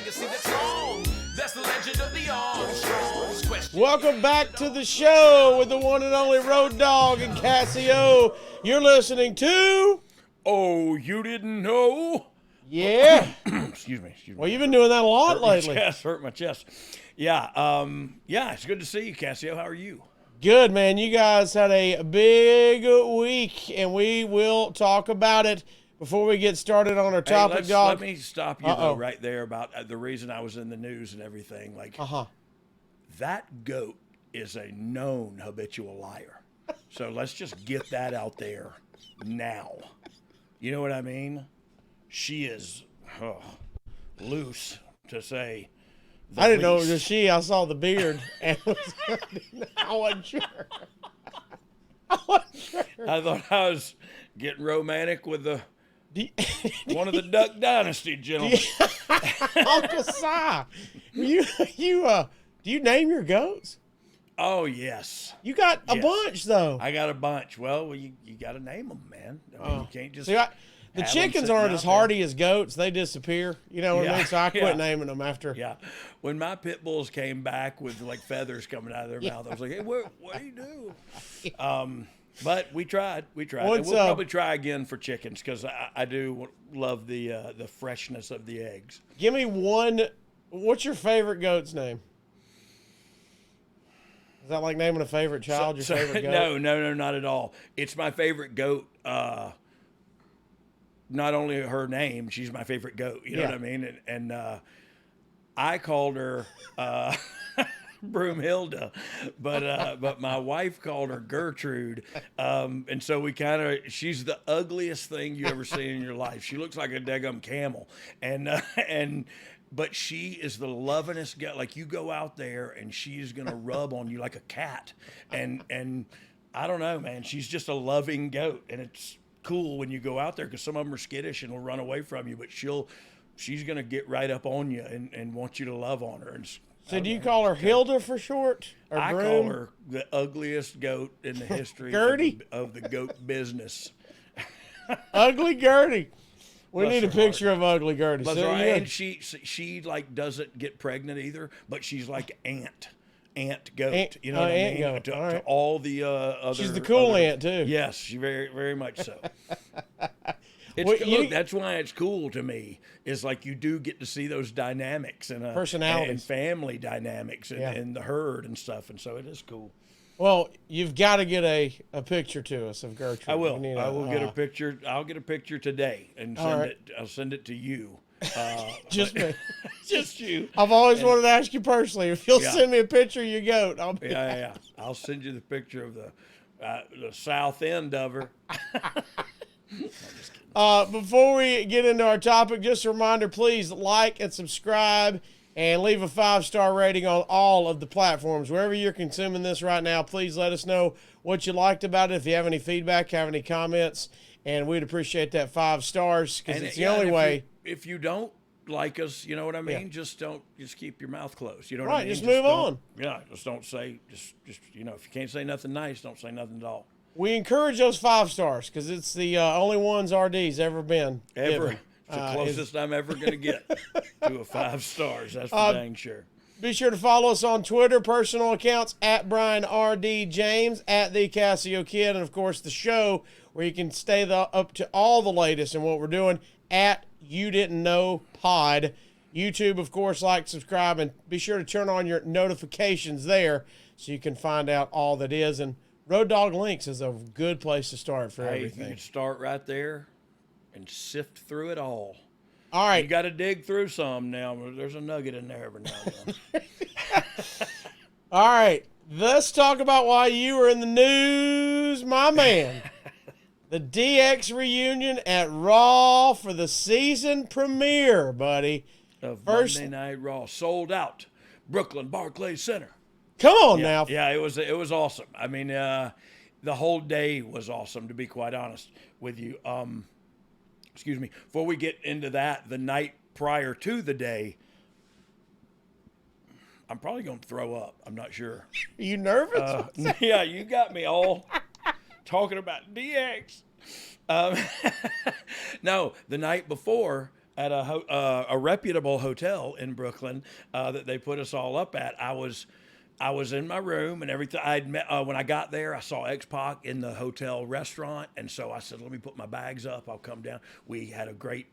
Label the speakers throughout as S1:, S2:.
S1: legacy that's long. That's the legend of the Armstrongs.
S2: Welcome back to the show with the one and only Road Dogg and Cassio. You're listening to...
S3: Oh, you didn't know?
S2: Yeah.
S3: Excuse me.
S2: Well, you've been doing that a lot lately.
S3: Hurt my chest. Yeah, it's good to see you, Cassio. How are you?
S2: Good, man. You guys had a big week, and we will talk about it before we get started on our topic, Dog.
S3: Let me stop you, though, right there about the reason I was in the news and everything. Like, that goat is a known habitual liar. So let's just get that out there now. You know what I mean? She is loose, to say.
S2: I didn't know it was she. I saw the beard, and I wasn't sure.
S3: I thought I was getting romantic with one of the Duck Dynasty gentlemen.
S2: Uncle Si, do you name your goats?
S3: Oh, yes.
S2: You got a bunch, though.
S3: I got a bunch. Well, you got to name them, man. I mean, you can't just...
S2: The chickens aren't as hardy as goats. They disappear. You know what I mean? So I quit naming them after.
S3: Yeah. When my pit bulls came back with, like, feathers coming out of their mouth, I was like, hey, what do you do? But we tried. And we'll probably try again for chickens because I do love the freshness of the eggs.
S2: Give me one. What's your favorite goat's name? Is that like naming a favorite child, your favorite goat?
S3: No, not at all. It's my favorite goat. Not only her name, she's my favorite goat. You know what I mean? And I called her Broomhilda, but my wife called her Gertrude. And so she's the ugliest thing you ever see in your life. She looks like a daggum camel. But she is the lovingest goat. Like, you go out there and she's going to rub on you like a cat. And I don't know, man. She's just a loving goat. And it's cool when you go out there because some of them are skittish and will run away from you, but she's going to get right up on you and want you to love on her. And
S2: so do you call her Hilda for short? Or
S3: I
S2: Broom?
S3: call her the ugliest goat in the history of the goat business.
S2: Ugly Gertie. We need a picture of Ugly Gertie.
S3: So, and she like doesn't get pregnant either, but she's like ant goat. You know what I mean?
S2: Goat.
S3: To all the other.
S2: She's the cool ant too.
S3: Yes, she very, very much so. Look, that's why it's cool to me. Is like you do get to see those dynamics and
S2: personalities
S3: and family dynamics and the herd and stuff, and so it is cool.
S2: Well, you've got to get a picture to us of Gertrude.
S3: I will. I will get a picture. I'll get a picture today and send it. I'll send it to you.
S2: Just me.
S3: Just you.
S2: I've always wanted to ask you personally if you'll send me a picture of your goat.
S3: I'll send you the picture of the south end of her.
S2: Before we get into our topic, just a reminder, please like and subscribe and leave a 5-star rating on all of the platforms. Wherever you're consuming this right now, please let us know what you liked about it. If you have any feedback, have any comments, and we'd appreciate that 5 stars because it's the only way.
S3: If you don't like us, you know what I mean? Just keep your mouth closed. You know what I mean?
S2: Just move on.
S3: Yeah, just don't say, just if you can't say nothing nice, don't say nothing at all.
S2: We encourage those 5 stars because it's the only ones RD's ever been.
S3: Ever. It's the closest I'm ever going to get to a 5 stars. That's for dang sure.
S2: Be sure to follow us on Twitter, personal accounts, at Brian R.D. James, at The Cassio Kid, and, of course, the show where you can stay up to all the latest in what we're doing at You Didn't Know Pod. YouTube, of course, like, subscribe, and be sure to turn on your notifications there so you can find out all that is. And Road Dogg Links is a good place to start for everything.
S3: You can start right there and sift through it all.
S2: All right.
S3: You got to dig through some now. There's a nugget in there every now and then.
S2: All right. Let's talk about why you were in the news, my man. The DX reunion at Raw for the season premiere, buddy.
S3: Of Monday Night Raw. Sold out. Brooklyn Barclays Center.
S2: Come on now.
S3: Yeah, it was awesome. I mean, the whole day was awesome, to be quite honest with you. Excuse me. Before we get into that, the night prior to the day, I'm probably going to throw up. I'm not sure.
S2: Are you nervous?
S3: Yeah, you got me all talking about DX. No, the night before, at a reputable hotel in Brooklyn that they put us all up at. I was in my room and everything. I'd met when I got there. I saw X-Pac in the hotel restaurant, and so I said, "Let me put my bags up. I'll come down." We had a great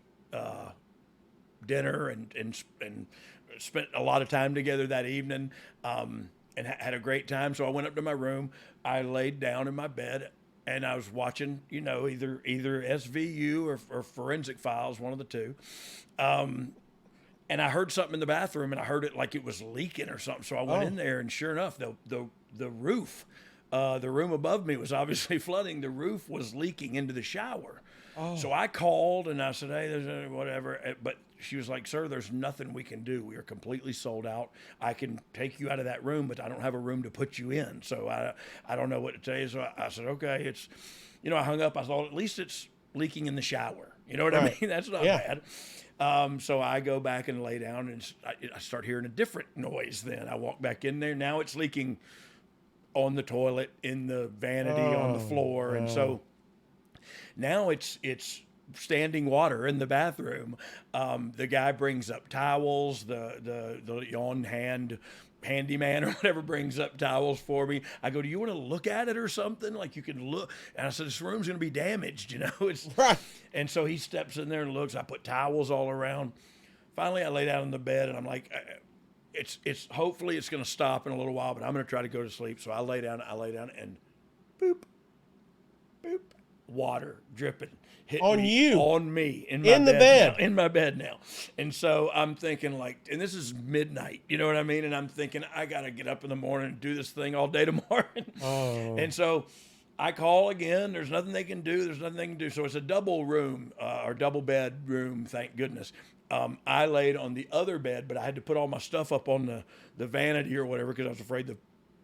S3: dinner and spent a lot of time together that evening, and had a great time. So I went up to my room. I laid down in my bed, and I was watching, either SVU or Forensic Files, one of the two. And I heard something in the bathroom, and I heard it like it was leaking or something. So I went in there, and sure enough, the roof, the room above me was obviously flooding. The roof was leaking into the shower. So I called, and I said, "Hey, there's whatever." But she was like, "Sir, there's nothing we can do. We are completely sold out. I can take you out of that room, but I don't have a room to put you in. So I don't know what to tell you." So I said, "Okay." It's, I hung up. I thought, at least it's leaking in the shower. You know what I mean? That's not bad. So I go back and lay down, and I start hearing a different noise. Then I walk back in there. Now it's leaking on the toilet, in the vanity, on the floor. And so now it's standing water in the bathroom. The guy brings up towels. The on-hand handyman or whatever brings up towels for me. I go, "Do you want to look at it or something? Like, you can look." And I said, "This room's going to be damaged, It's
S2: Right.
S3: And so he steps in there and looks. I put towels all around. Finally, I lay down in the bed, and I'm like, it's hopefully it's going to stop in a little while, but I'm going to try to go to sleep. So I lay down, and boop, boop, water dripping.
S2: On you.
S3: On me. In
S2: the bed.
S3: Now, in my bed now. And so I'm thinking, like, and this is midnight, you know what I mean? And I'm thinking, I got to get up in the morning and do this thing all day tomorrow. And so I call again. There's nothing they can do. So it's a double room, or double bed room, thank goodness. I laid on the other bed, but I had to put all my stuff up on the vanity or whatever, because I was afraid the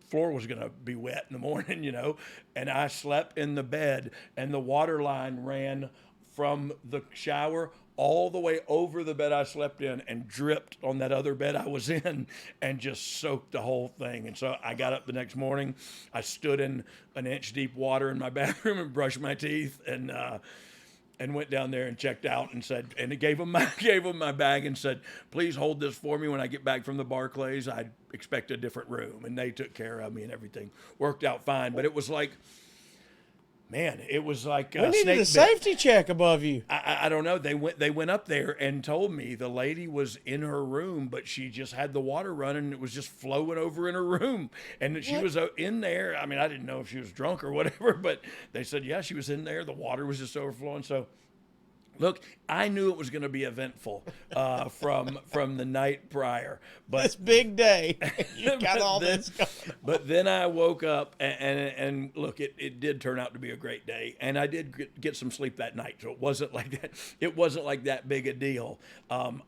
S3: floor was going to be wet in the morning, and I slept in the bed, and the water line ran from the shower all the way over the bed I slept in and dripped on that other bed I was in and just soaked the whole thing. And so I got up the next morning. I stood in an inch deep water in my bathroom and brushed my teeth, and went down there and checked out and said, and it gave them my bag and said, "Please hold this for me when I get back from the Barclays. I expect a different room." And they took care of me, and everything worked out fine. But it was like, man, it was like
S2: we needed a safety check above you.
S3: I don't know. They went up there and told me the lady was in her room, but she just had the water running, and it was just flowing over in her room. And that she was in there. I mean, I didn't know if she was drunk or whatever, but they said, yeah, she was in there. The water was just overflowing. So, look, I knew it was going to be eventful from the night prior. But
S2: this big day, you got all this going on.
S3: But then I woke up, and look, it did turn out to be a great day, and I did get some sleep that night. So it wasn't like that. It wasn't like that big a deal.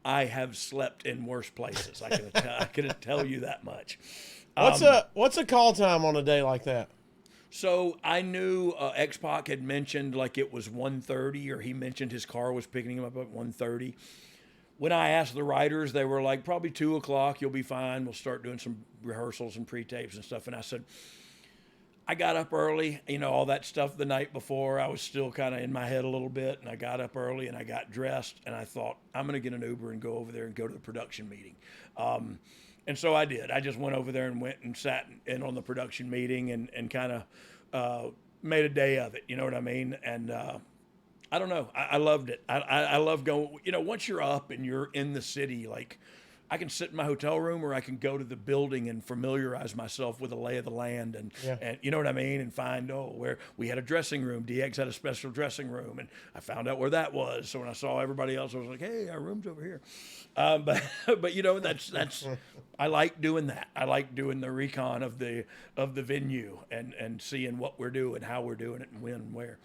S3: I have slept in worse places. I can tell you that much.
S2: What's a call time on a day like that?
S3: So I knew X-Pac had mentioned like it was 1:30, or he mentioned his car was picking him up at 1:30. When I asked the writers, they were like, probably 2 o'clock, you'll be fine. We'll start doing some rehearsals and pre-tapes and stuff. And I said, I got up early, all that stuff the night before. I was still kind of in my head a little bit, and I got up early and I got dressed, and I thought, I'm going to get an Uber and go over there and go to the production meeting. And so I did. I just went over there and went and sat in on the production meeting and kind of made a day of it. You know what I mean? And I don't know. I loved it. I love going, once you're up and you're in the city, like I can sit in my hotel room, or I can go to the building and familiarize myself with the lay of the land and you know what I mean? And find, where we had a dressing room. DX had a special dressing room, and I found out where that was. So when I saw everybody else, I was like, hey, our room's over here. But that's I like doing that. I like doing the recon of the venue and seeing what we're doing, how we're doing it, and when and where.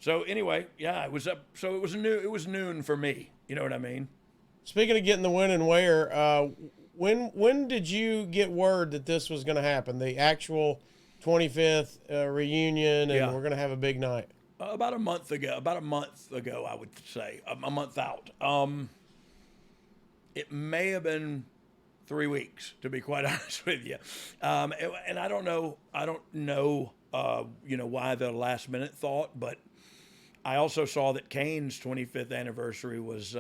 S3: So anyway, yeah, it was up. So it was noon for me. You know what I mean?
S2: Speaking of getting the when and where, when did you get word that this was going to happen? The actual 25th reunion, and we're going to have a big night.
S3: About a month ago, I would say, a month out. It may have been 3 weeks, to be quite honest with you. And I don't know, why the last minute thought, but I also saw that Kane's 25th anniversary was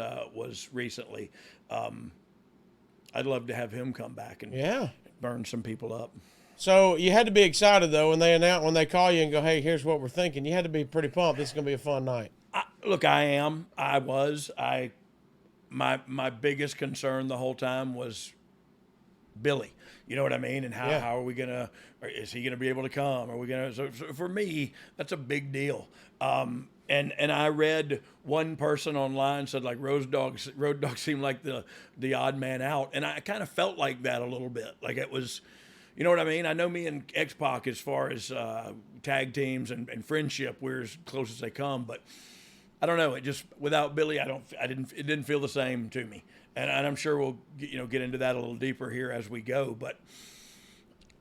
S3: recently. I'd love to have him come back and burn some people up.
S2: So you had to be excited though when they call you and go, "Hey, here's what we're thinking." You had to be pretty pumped. This is gonna be a fun night.
S3: My biggest concern the whole time was Billy. You know what I mean? And how are we gonna? Is he gonna be able to come? Are we gonna? So for me, that's a big deal. And I read one person online said like Road Dogg seemed like the odd man out, and I kind of felt like that a little bit. Like it was, you know what I mean? I know me and X-Pac as far as tag teams and friendship, we're as close as they come, but I don't know. It just without Billy, it didn't feel the same to me, and I'm sure we'll get into that a little deeper here as we go, but.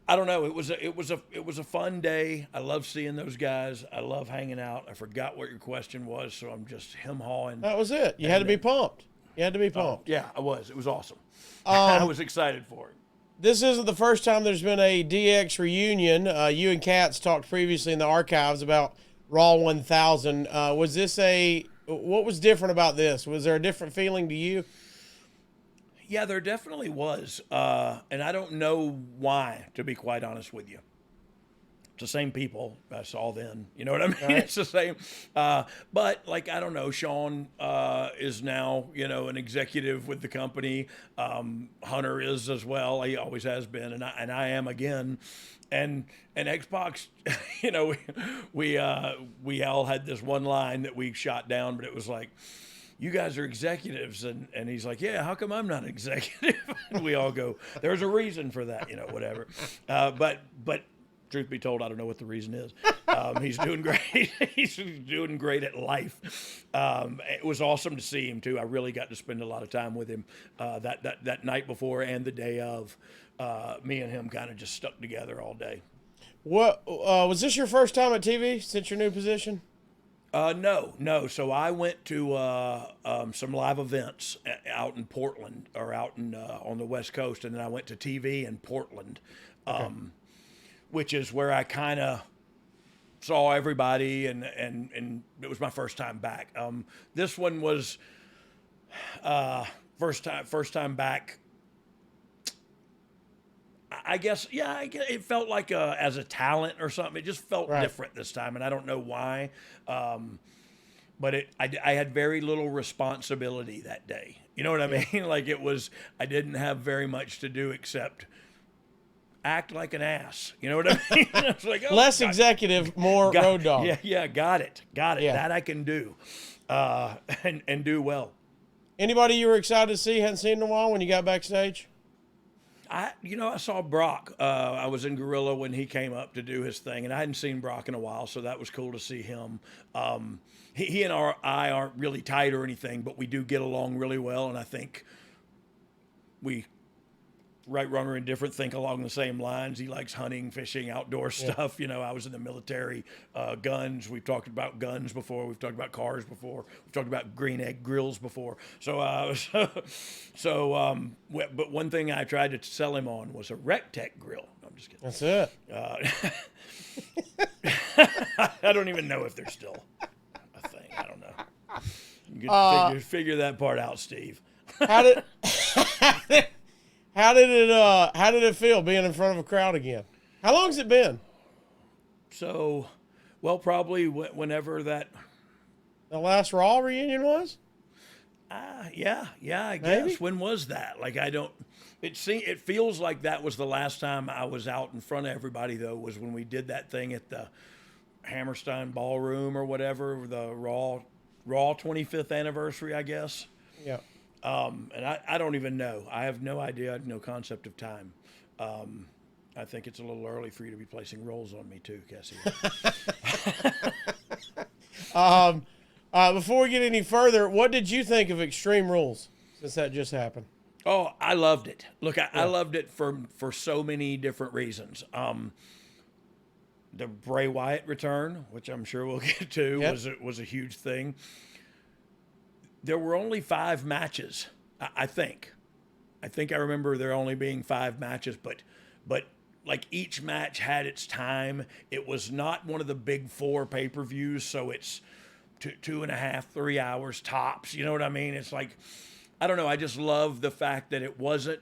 S3: I don't know. It was a fun day. I love seeing those guys. I love hanging out. I forgot what your question was, so I'm just hawing.
S2: That was it. You had to be pumped. You had to be pumped.
S3: Yeah, I was. It was awesome. I was excited for it.
S2: This isn't the first time there's been a DX reunion. You and Katz talked previously in the archives about Raw 1000. What was different about this? Was there a different feeling to you?
S3: Yeah, there definitely was. And I don't know why, to be quite honest with you. It's the same people I saw then. You know what I mean? Right. It's the same. But, like, I don't know, Sean is now, an executive with the company. Hunter is as well. He always has been. And I am again. And Xbox, we all had this one line that we shot down, but it was like, you guys are executives. And he's like, yeah, how come I'm not an executive? And we all go, there's a reason for that, whatever. But truth be told, I don't know what the reason is. He's doing great. He's doing great at life. It was awesome to see him too. I really got to spend a lot of time with him that night before and the day of. Me and him kind of just stuck together all day.
S2: What was this your first time at TV since your new position?
S3: No. So I went to some live events out in Portland or out in on the West Coast, and then I went to TV in Portland, which is where I kind of saw everybody, and it was my first time back. This one was first time back. I guess, it felt like as a talent or something. It just felt different this time, and I don't know why. But I had very little responsibility that day. You know what I mean? Like I didn't have very much to do except act like an ass. You know what I mean? I was like,
S2: less executive, more Road Dogg.
S3: Yeah, got it. Yeah. That I can do, and do well. Anybody
S2: you were excited to see, hadn't seen in a while when you got backstage?
S3: I saw Brock. I was in Gorilla when he came up to do his thing, and I hadn't seen Brock in a while, so that was cool to see him. He and I aren't really tight or anything, but we do get along really well, and I think we, right, wrong, or indifferent, think along the same lines. He likes hunting, fishing, outdoor stuff. I was in the military, guns. We've talked about guns before. We've talked about cars before. We've talked about green egg grills before. But one thing I tried to sell him on was a Rectech grill. No, I'm just kidding.
S2: That's it.
S3: I don't even know if they're still a thing. I don't know. You can figure that part out, Steve.
S2: How did it feel being in front of a crowd again? How long's it been?
S3: So, well, probably whenever the
S2: last Raw reunion was.
S3: Yeah, I guess. When was that? Like, it feels like that was the last time I was out in front of everybody, though, was when we did that thing at the Hammerstein Ballroom or whatever, the Raw 25th anniversary, I guess.
S2: Yeah.
S3: And I don't even know. I have no idea. I have no concept of time. I think it's a little early for you to be placing roles on me too, Cassie.
S2: Before we get any further, what did you think of Extreme Rules since that just happened?
S3: Oh, I loved it. Look, I loved it for so many different reasons. The Bray Wyatt return, which I'm sure we'll get to, was a huge thing. There were only 5 matches, I think. I remember there only being 5 matches, but like each match had its time. It was not one of the big 4 pay-per-views, so it's two and a half, 3 hours tops. You know what I mean? It's like, I don't know. I just love the fact that it wasn't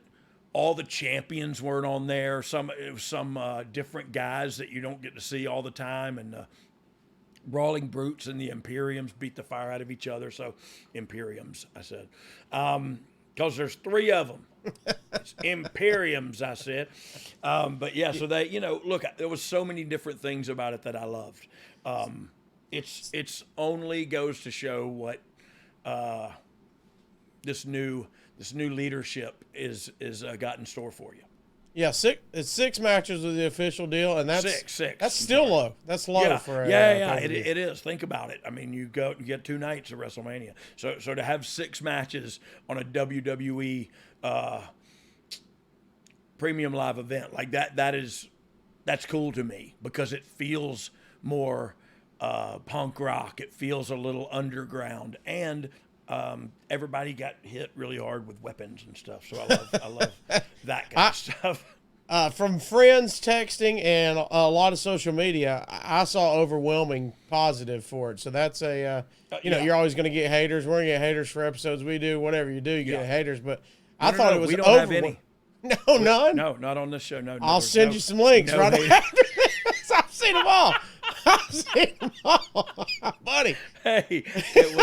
S3: all the champions weren't on there. It was some different guys that you don't get to see all the time, and Brawling Brutes and the Imperiums beat the fire out of each other. So Imperiums, I said, because there's 3 of them. It's Imperiums, I said. But yeah, so they, look, there was so many different things about it that I loved. It's only goes to show what this new leadership is got in store for you.
S2: Yeah, it's 6 matches with the official deal, and that's
S3: six.
S2: That's still low. That's low for a
S3: it is. Think about it. I mean, you get 2 nights of WrestleMania, so to have 6 matches on a WWE premium live event like that's cool to me, because it feels more punk rock. It feels a little underground, and everybody got hit really hard with weapons and stuff. So I love that kind of stuff.
S2: From friends texting and a lot of social media, I saw overwhelming positive for it. So that's you're always going to get haters. We're going to get haters for episodes we do. Whatever you do, you get haters. But I thought it was
S3: we don't have any.
S2: No, none?
S3: No, not on this show. No,
S2: I'll send you some links right after this. I've seen them all. Buddy.
S3: Hey,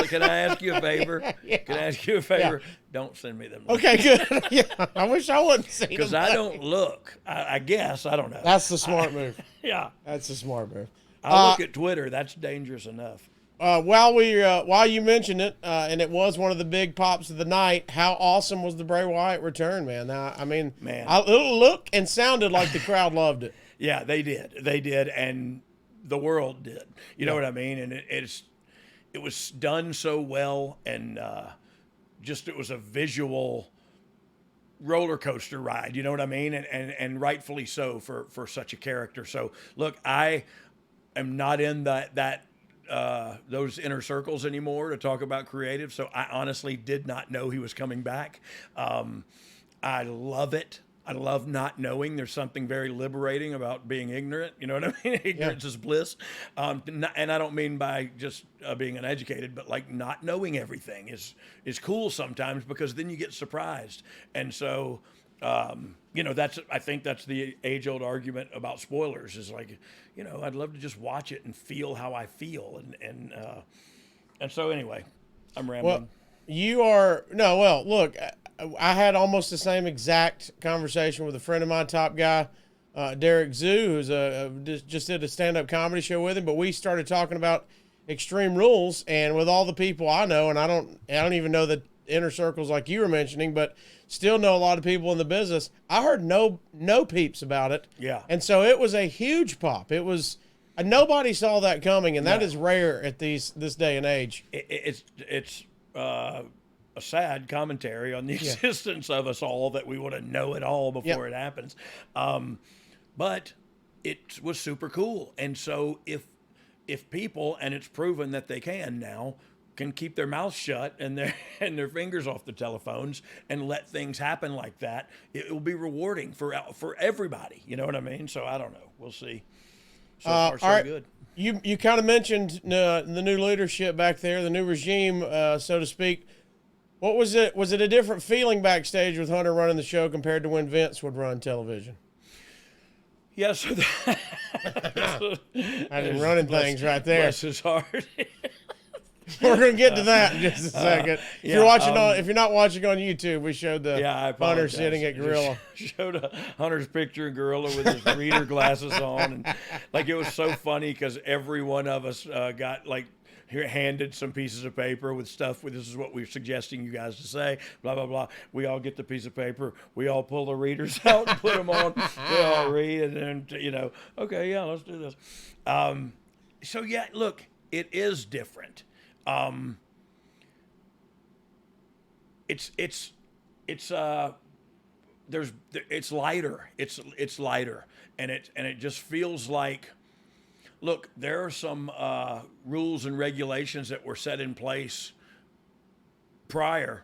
S3: can I ask you a favor?
S2: Yeah.
S3: Can I ask you a favor?
S2: Yeah.
S3: Don't send me them links.
S2: Okay, good. Yeah, I wish I wouldn't see them.
S3: Because I don't look. I guess. I don't know.
S2: That's the smart move.
S3: Yeah.
S2: That's the smart move.
S3: I look at Twitter. That's dangerous enough.
S2: While you mentioned it, and it was one of the big pops of the night, how awesome was the Bray Wyatt return, man? It looked and sounded like the crowd loved it.
S3: Yeah, they did, and the world did. You know what I mean? And it was done so well, and it was a visual roller coaster ride. You know what I mean? And rightfully so for such a character. So look, I am not in that those inner circles anymore to talk about creative. So I honestly did not know he was coming back. I love it. I love not knowing. There's something very liberating about being ignorant. You know what I mean? Ignorance is bliss. And I don't mean by just being uneducated, but like not knowing everything is cool sometimes, because then you get surprised. And so, I think that's the age-old argument about spoilers, is like, I'd love to just watch it and feel how I feel. And so anyway, I'm rambling.
S2: Look, I had almost the same exact conversation with a friend of mine, top guy, Derek Zoo, who's just did a stand-up comedy show with him. But we started talking about Extreme Rules, and with all the people I know, and I don't even know the inner circles like you were mentioning, but still know a lot of people in the business. I heard no peeps about it.
S3: Yeah.
S2: And so it was a huge pop. It was nobody saw that coming, and that is rare at this day and age.
S3: It's a sad commentary on the existence of us all, that we want to know it all before it happens. But it was super cool. And so if people, and it's proven that they can now, can keep their mouths shut and their fingers off the telephones and let things happen like that, it will be rewarding for everybody. You know what I mean? So I don't know. We'll see. So far, so
S2: right.
S3: good.
S2: You kind of mentioned the new leadership back there, the new regime, so to speak. What was it? Was it a different feeling backstage with Hunter running the show compared to when Vince would run television?
S3: Yeah, so
S2: I've been running things right there.
S3: Bless his heart.
S2: We're gonna get to that in just a second. If you're watching if you're not watching on YouTube, we showed the Hunter sitting at Gorilla.
S3: Showed Hunter's picture of Gorilla with his reader glasses on, and like it was so funny because every one of us got like handed some pieces of paper with stuff. This is what we're suggesting you guys to say. Blah blah blah. We all get the piece of paper. We all pull the readers out and put them on. We all read, and then okay, yeah, let's do this. So yeah, look, it is different. It's lighter. It's lighter, and it just feels like, look, there are some rules and regulations that were set in place prior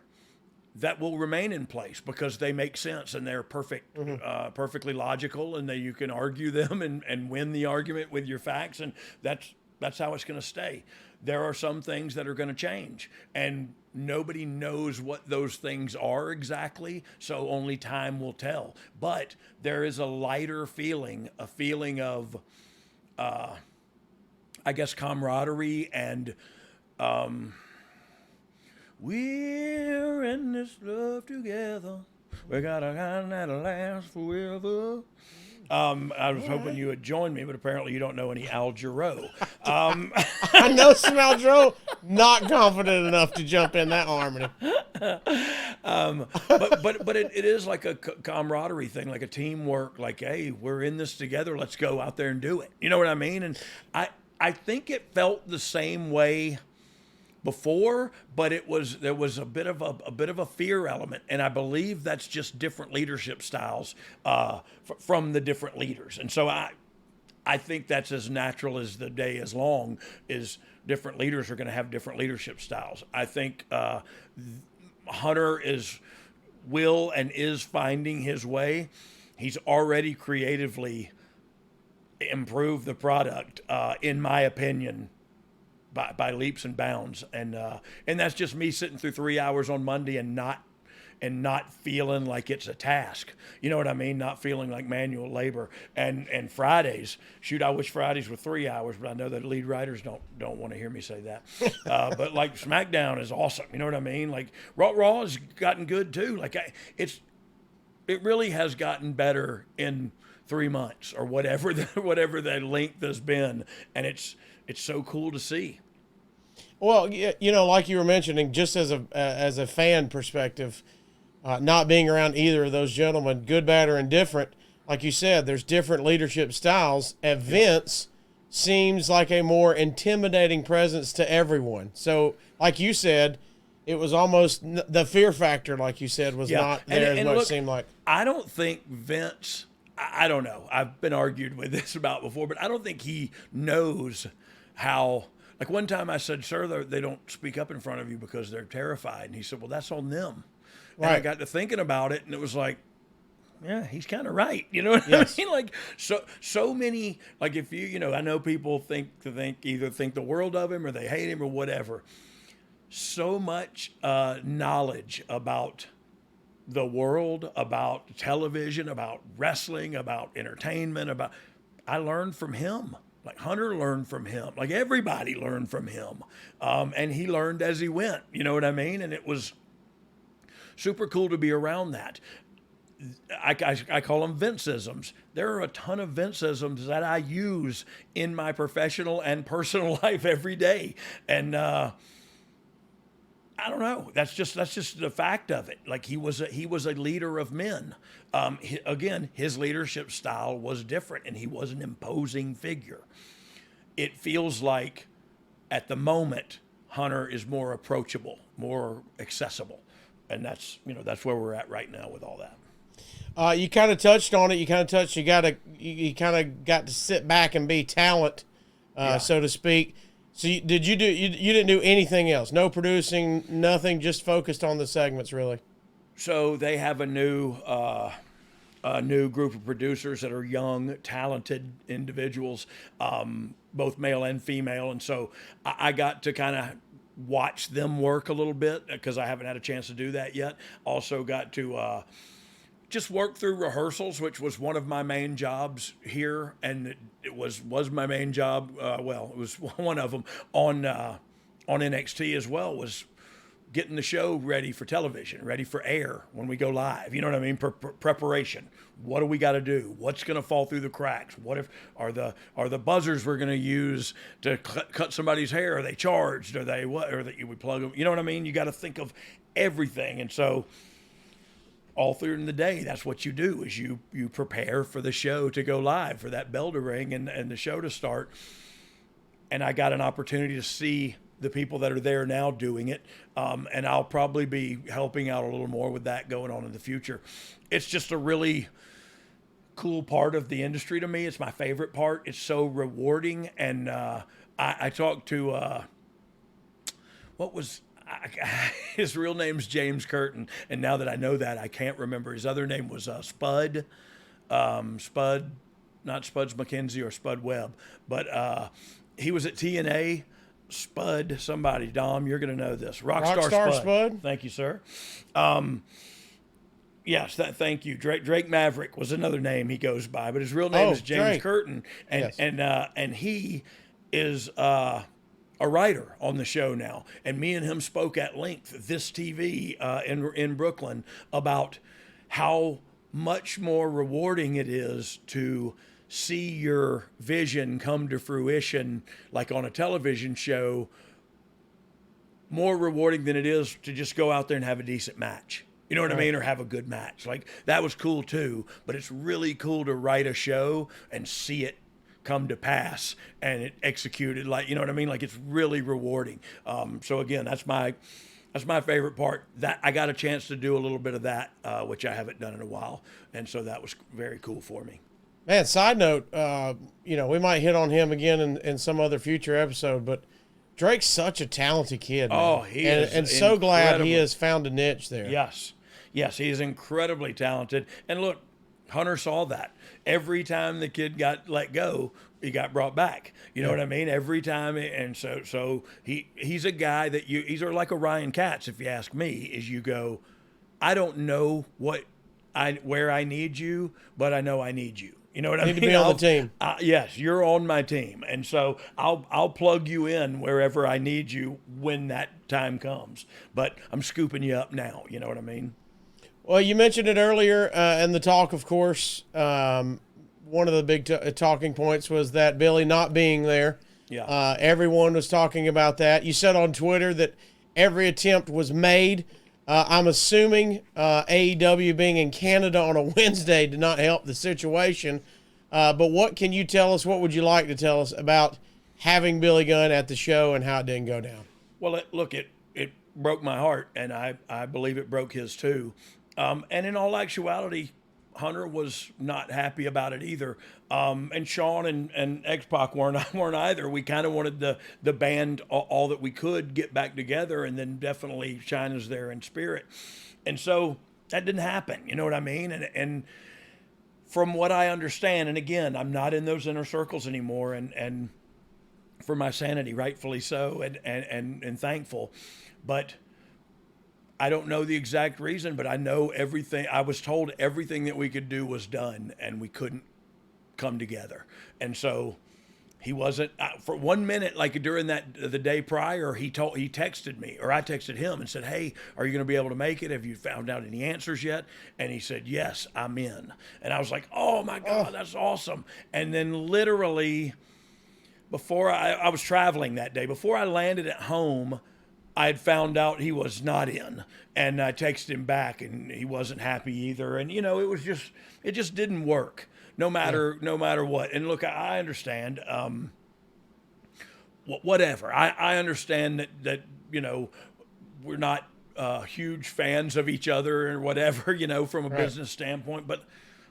S3: that will remain in place because they make sense and they're perfectly logical, and that you can argue them and win the argument with your facts, and That's how it's going to stay. There are some things that are going to change, and nobody knows what those things are exactly, so only time will tell. But there is a lighter feeling, a feeling of, I guess, camaraderie and we're in this love together. We got a kind that'll last forever. I was hoping you would join me, but apparently you don't know any Al Jarreau.
S2: I know some Aldro, not confident enough to jump in that harmony.
S3: But it is like a camaraderie thing, like a teamwork. Like, hey, we're in this together. Let's go out there and do it. You know what I mean? And I think it felt the same way before, but there was a bit of a fear element, and I believe that's just different leadership styles from the different leaders. And so I think that's as natural as the day is long. Is different leaders are going to have different leadership styles. I think Hunter will and is finding his way. He's already creatively improved the product, in my opinion, by leaps and bounds, and that's just me sitting through 3 hours on Monday and not feeling like it's a task. You know what I mean? Not feeling like manual labor. And Fridays, shoot, I wish Fridays were 3 hours, but I know that lead writers don't want to hear me say that. But like SmackDown is awesome. You know what I mean? Like Raw has gotten good too. Like it really has gotten better in 3 months or whatever that length has been, and it's so cool to see.
S2: Well, you know, like you were mentioning, just as a fan perspective, not being around either of those gentlemen, good, bad, or indifferent, like you said, there's different leadership styles. At Vince seems like a more intimidating presence to everyone. So, like you said, it was almost the fear factor, like you said, was not there as much.
S3: Look,
S2: seemed like.
S3: I don't think Vince. I don't know. I've been argued with this about before, but I don't think he knows how. Like one time I said, sir, they don't speak up in front of you because they're terrified. And he said, well, that's on them. Right. And I got to thinking about it, and it was like, yeah, he's kind of right. You know what I mean? Like so many, like if you know, I know people either think the world of him or they hate him or whatever. So much knowledge about the world, about television, about wrestling, about entertainment, I learned from him. Like Hunter learned from him. Like everybody learned from him. And he learned as he went. You know what I mean? And it was super cool to be around that. I call them Vince-isms. There are a ton of Vince-isms that I use in my professional and personal life every day. And I don't know. That's just the fact of it. Like he was a leader of men. Again, his leadership style was different, and he was an imposing figure. It feels like at the moment Hunter is more approachable, more accessible, and that's where we're at right now with all that.
S2: You kind of touched on it. You kind of got to sit back and be talent, so to speak. So you didn't do anything else? No producing, nothing, just focused on the segments, really?
S3: So they have a new group of producers that are young, talented individuals, both male and female. And so I got to kind of watch them work a little bit because I haven't had a chance to do that yet. Also got to just work through rehearsals, which was one of my main jobs here, and it was my main job. Well, it was one of them on NXT as well, was getting the show ready for television, ready for air when we go live. You know what I mean? Preparation. What do we got to do? What's going to fall through the cracks? What if are the buzzers we're going to use to cut somebody's hair? Are they charged? Are they what? Or that we plug them? You know what I mean? You got to think of everything, and so all through the day, that's what you do, is you prepare for the show to go live, for that bell to ring and the show to start. And I got an opportunity to see the people that are there now doing it. And I'll probably be helping out a little more with that going on in the future. It's just a really cool part of the industry to me. It's my favorite part. It's so rewarding. And I talked to, his real name's James Curtin, and now that I know that, I can't remember. His other name was Spud, not Spuds McKenzie or Spud Webb, but he was at TNA. Spud, somebody, Dom, you're going to know this. Rockstar
S2: Spud.
S3: Thank you, sir. Yes, thank you. Drake Maverick was another name he goes by, but his real name is James
S2: Drake.
S3: Curtin, and
S2: Yes.
S3: and he is a writer on the show now. And me and him spoke at length at this TV in Brooklyn about how much more rewarding it is to see your vision come to fruition, like on a television show, more rewarding than it is to just go out there and have a decent match. You know what I mean? Or have a good match. Like, that was cool too, but it's really cool to write a show and see it come to pass and it executed. Like, you know what I mean? Like, it's really rewarding. So again, that's my favorite part. That I got a chance to do a little bit of that, which I haven't done in a while. And so that was very cool for me.
S2: Man, side note, we might hit on him again in some other future episode, but Drake's such a talented kid. Man.
S3: Oh, he is.
S2: And so glad he has found a niche there.
S3: Yes. Yes, he is incredibly talented. And look, Hunter saw that. Every time the kid got let go, he got brought back. You know what I mean? Every time. And so he's a guy that he's like a Ryan Katz, if you ask me, is you go, I don't know where I need you, but I know I need you. You know what I mean?
S2: Need to be on the team.
S3: Yes, you're on my team, and so I'll plug you in wherever I need you when that time comes. But I'm scooping you up now. You know what I mean?
S2: Well, you mentioned it earlier in the talk, of course. One of the big talking points was that Billy not being there.
S3: Yeah.
S2: Everyone was talking about that. You said on Twitter that every attempt was made. I'm assuming AEW being in Canada on a Wednesday did not help the situation. But what can you tell us? What would you like to tell us about having Billy Gunn at the show and how it didn't go down?
S3: Well, it broke my heart, and I believe it broke his too. And in all actuality, Hunter was not happy about it either. And Sean and X-Pac weren't either. We kind of wanted the band all that we could get back together, and then definitely Chyna's there in spirit. And so that didn't happen. You know what I mean? And from what I understand, and again, I'm not in those inner circles anymore, and for my sanity, rightfully so, and thankful. But I don't know the exact reason, but I know everything. I was told everything that we could do was done, and we couldn't come together. And so he wasn't for 1 minute, like during the day prior, he texted me, or I texted him and said, "Hey, are you going to be able to make it? Have you found out any answers yet?" And he said, "Yes, I'm in." And I was like, "Oh my God, that's awesome." And then literally before I was traveling that day, before I landed at home, I had found out he was not in, and I texted him back, and he wasn't happy either. And it just didn't work, no matter what. And look, I understand. Whatever. I understand that we're not huge fans of each other or whatever, from a business standpoint. But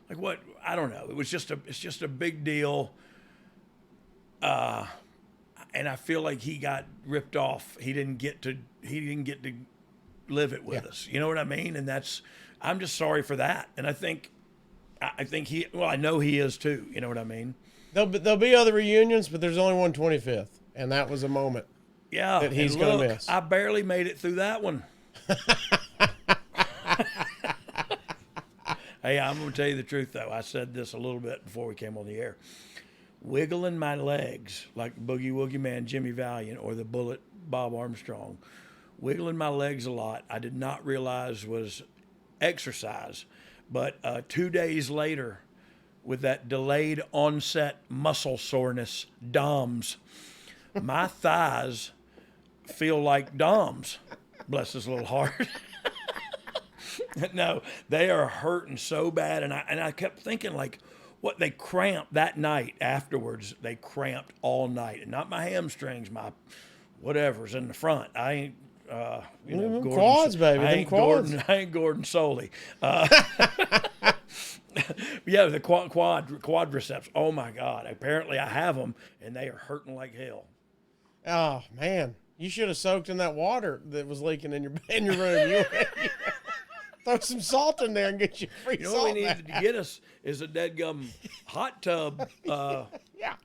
S3: like what, I don't know. It's just a big deal. And I feel like he got ripped off. He didn't get to live it with us. You know what I mean? And I'm just sorry for that. And I think I know he is too. You know what I mean?
S2: There'll be other reunions, but there's only one 25th, and that was a moment.
S3: Yeah,
S2: that he's going to miss.
S3: I barely made it through that one. Hey, I'm going to tell you the truth though. I said this a little bit before we came on the air. Wiggling my legs like Boogie Woogie Man Jimmy Valiant or the Bullet Bob Armstrong, wiggling my legs a lot, I did not realize was exercise. But 2 days later, with that delayed onset muscle soreness, DOMS, my thighs feel like DOMS. Bless his little heart. No, they are hurting so bad. And I kept thinking, like, what, they cramped that night afterwards. They cramped all night, and not my hamstrings, my whatever's in the front. I ain't, Gordon,
S2: quads, baby.
S3: I ain't
S2: quads.
S3: Gordon. I ain't Gordon Soley. Yeah, the quadriceps. Oh my God! Apparently, I have them, and they are hurting like hell.
S2: Oh man, you should have soaked in that water that was leaking in your room. Throw some salt in there and get you free salt.
S3: What we needed to get us is a deadgum hot tub.
S2: Yeah.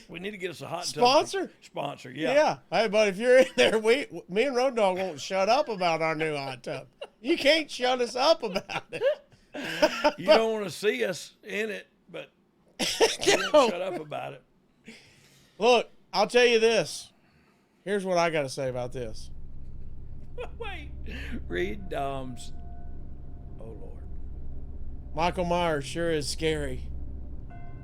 S3: We need to get us a hot tub
S2: Sponsor?
S3: Sponsor, yeah.
S2: Yeah. Hey, but if you're in there, me and Road Dogg won't shut up about our new hot tub. You can't shut us up about it.
S3: You don't want to see us in it, but you don't shut up about it.
S2: Look, I'll tell you this. Here's what I got to say about this.
S3: Wait. Read Dom's. Oh, Lord.
S2: Michael Myers sure is scary.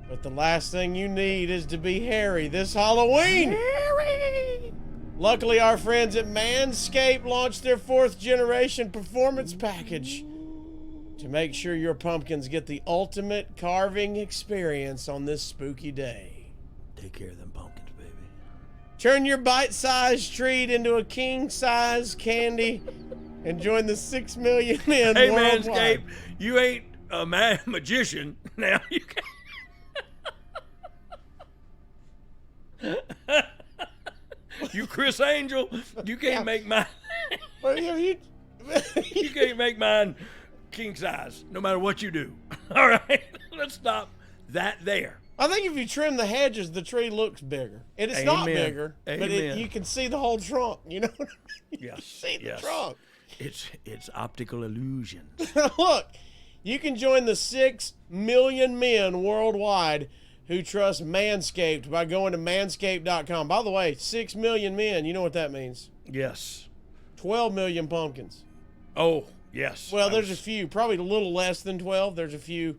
S2: But the last thing you need is to be hairy this Halloween. Hairy! Luckily, our friends at Manscaped launched their 4th generation performance package to make sure your pumpkins get the ultimate carving experience on this spooky day.
S3: Take care of them pumpkins, baby.
S2: Turn your bite-sized treat into a king-size candy and join the 6 million men
S3: Hey,
S2: worldwide.
S3: Manscaped, you ain't a magician. Now you can. You Chris Angel, you can't make mine.
S2: Well, you
S3: You can't make mine king size, no matter what you do. All right, let's stop that there.
S2: I think if you trim the hedges, the tree looks bigger. And it's not
S3: Amen.
S2: bigger, but
S3: Amen.
S2: you can see the whole trunk. You know what I mean?
S3: Yes,
S2: See the
S3: yes.
S2: trunk.
S3: It's optical illusion.
S2: Look, you can join the 6 million men worldwide who trust Manscaped by going to manscaped.com. By the way, 6 million men, you know what that means?
S3: Yes.
S2: 12 million pumpkins.
S3: Oh, yes.
S2: Well, there's a few, probably a little less than 12. There's a few,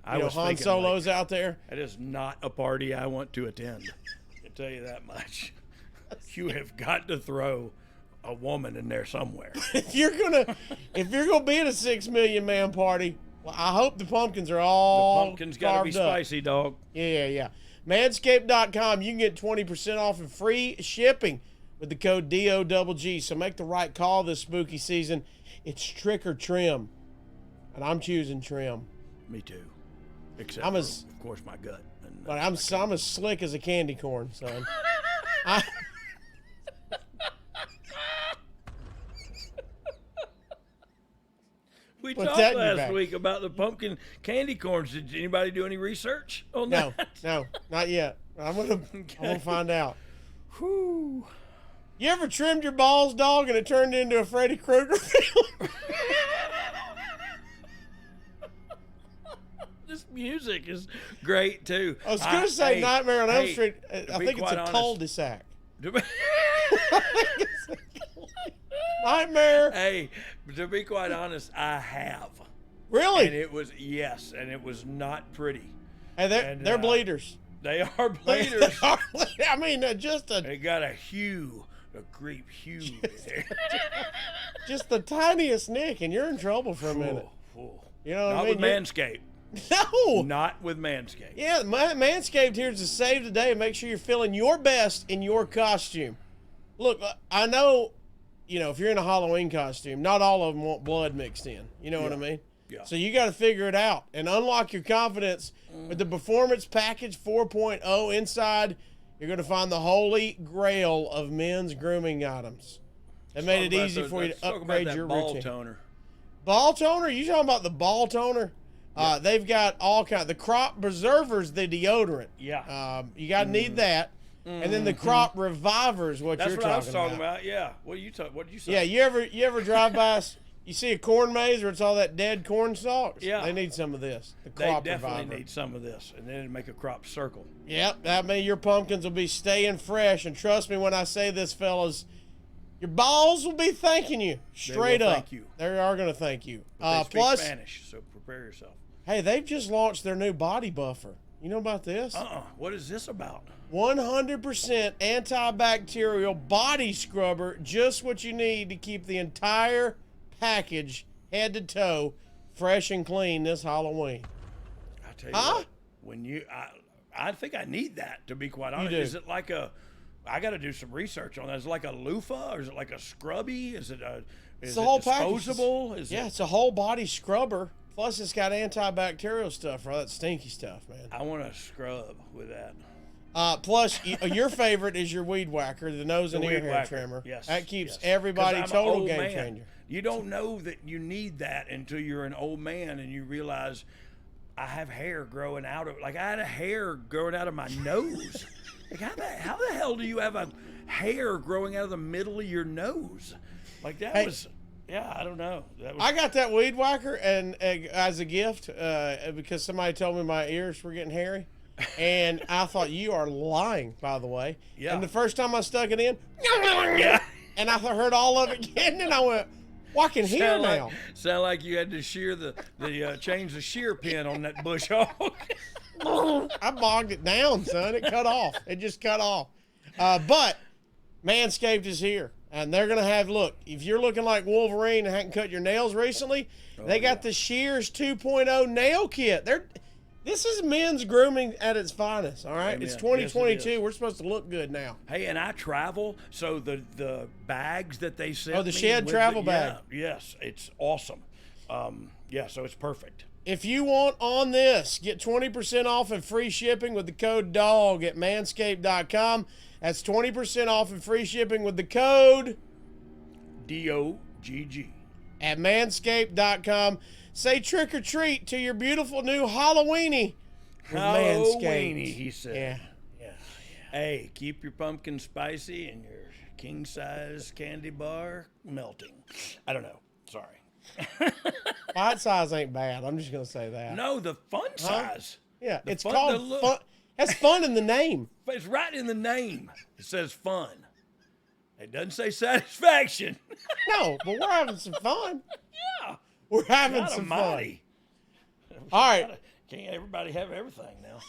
S2: Han
S3: thinking,
S2: Solos out there.
S3: That is not a party I want to attend. I can tell you that much. You have got to throw a woman in there somewhere.
S2: If you're gonna be at a 6 million man party, well, I hope the pumpkins are all
S3: Pumpkin's got to be
S2: carved up.
S3: spicy, dog.
S2: Yeah. Manscaped.com, you can get 20% off and free shipping with the code DOGG. So make the right call this spooky season. It's trick or trim, and I'm choosing trim.
S3: Me too. Except
S2: I'm
S3: for,
S2: as-
S3: of course, my gut. And,
S2: But I'm as slick as a candy corn, son.
S3: we
S2: Put
S3: talked
S2: that in your
S3: last
S2: bag.
S3: week about the pumpkin candy corns. Did anybody do any research on
S2: No,
S3: that?
S2: no, not yet. I'm gonna find out.
S3: Whew.
S2: You ever trimmed your balls, dog, and it turned into a Freddy Krueger film?
S3: This music is great too.
S2: I was gonna say
S3: hey,
S2: Nightmare on Elm
S3: hey,
S2: Street.
S3: to
S2: I
S3: be
S2: think it's
S3: quite
S2: a
S3: honest-
S2: cul-de-sac.
S3: to
S2: Nightmare.
S3: Hey, to be quite honest, I have.
S2: Really?
S3: And it was, yes, and it was not pretty.
S2: Hey,
S3: and,
S2: they're bleeders.
S3: They are bleeders.
S2: I mean, just
S3: They got a hue, a grape hue.
S2: the tiniest nick, and you're in trouble for a minute. You know what
S3: Not
S2: I mean?
S3: with Manscaped.
S2: No.
S3: Not with Manscaped.
S2: Yeah, Manscaped here to save the day and make sure you're feeling your best in your costume. Look, I know, if you're in a Halloween costume, not all of them want blood mixed in. You know what I mean?
S3: Yeah.
S2: So you got to figure it out and unlock your confidence with the Performance Package 4.0. Inside, you're going to find the holy grail of men's grooming items. They made it easy for you to upgrade your
S3: ball
S2: routine.
S3: toner.
S2: Ball toner? You talking about the ball toner? They've got all kinds. The Crop Preserver's the deodorant.
S3: Yeah.
S2: You got to need that. And then the Crop Reviver's what
S3: That's
S2: you're
S3: what I was
S2: talking
S3: talking about. Yeah. What did you say?
S2: Yeah, you ever drive by, you see a corn maze where it's all that dead corn stalks?
S3: Yeah.
S2: They need some of this. The
S3: They
S2: Crop
S3: definitely
S2: Reviver.
S3: need some of this, and then make a crop circle.
S2: Yep, that means your pumpkins will be staying fresh. And trust me when I say this, fellas, your balls will be thanking you straight up.
S3: Thank you.
S2: They are going to thank you.
S3: They speak
S2: Plus,
S3: Spanish, so prepare yourself.
S2: hey, they've just launched their new body buffer. You know about this?
S3: What is this about?
S2: 100% antibacterial body scrubber, just what you need to keep the entire package, head to toe, fresh and clean this Halloween.
S3: I tell you what, when I think I need that, to be quite honest.
S2: do.
S3: Is it like I got to do some research on that. Is it like a loofah, or is it like a scrubby? Is it
S2: The whole
S3: disposable?
S2: package. It's a whole body scrubber. Plus, it's got antibacterial stuff for all that stinky stuff, man.
S3: I want to scrub with that.
S2: Plus, your favorite is your weed whacker, the nose and
S3: The
S2: ear
S3: weed
S2: hair
S3: whacker.
S2: trimmer.
S3: Yes,
S2: That keeps
S3: yes.
S2: everybody
S3: 'Cause I'm an
S2: total
S3: old
S2: game
S3: man.
S2: changer.
S3: You don't know that you need that until you're an old man and you realize I have hair growing out of, like, I had a hair growing out of my nose. Like, how the hell do you have a hair growing out of the middle of your nose? Like, that was, yeah, I don't know.
S2: I got that weed whacker and as a gift because somebody told me my ears were getting hairy. And I thought, you are lying, by the way.
S3: Yeah.
S2: And the first time I stuck it in,
S3: Yeah.
S2: and I heard all of it again, and I went, well, I can hear now.
S3: Sound like you had to shear change the shear pin on that bush hog.
S2: I bogged it down, son. It cut off. It just cut off. But Manscaped is here. And they're going to have, look, if you're looking like Wolverine and hadn't cut your nails recently, they got the Shears 2.0 nail kit. This is men's grooming at its finest, all right?
S3: Amen.
S2: It's 2022.
S3: Yes, it
S2: We're supposed to look good now.
S3: Hey, and I travel, so the bags that they sent
S2: Oh, the
S3: me
S2: Shed
S3: with
S2: travel bag.
S3: Yeah, yes, it's awesome. So it's perfect.
S2: If you want on this, get 20% off and free shipping with the code DOGG at manscaped.com. That's 20% off and free shipping with the code
S3: DOGG
S2: at manscaped.com. Say trick or treat to your beautiful new Halloweeny with Manscaped.
S3: Halloweeny, he said.
S2: Yeah.
S3: Hey, keep your pumpkin spicy and your king size candy bar melting. I don't know. Sorry.
S2: Bite size ain't bad. I'm just going to say that.
S3: No, the fun size.
S2: Yeah,
S3: The
S2: it's
S3: fun-
S2: called
S3: the look.
S2: fun. That's fun in the name.
S3: It's right in the name. It says fun. It doesn't say satisfaction.
S2: No, but we're having some fun.
S3: Yeah.
S2: We're having
S3: God
S2: some
S3: almighty.
S2: All right.
S3: Can't everybody have everything now?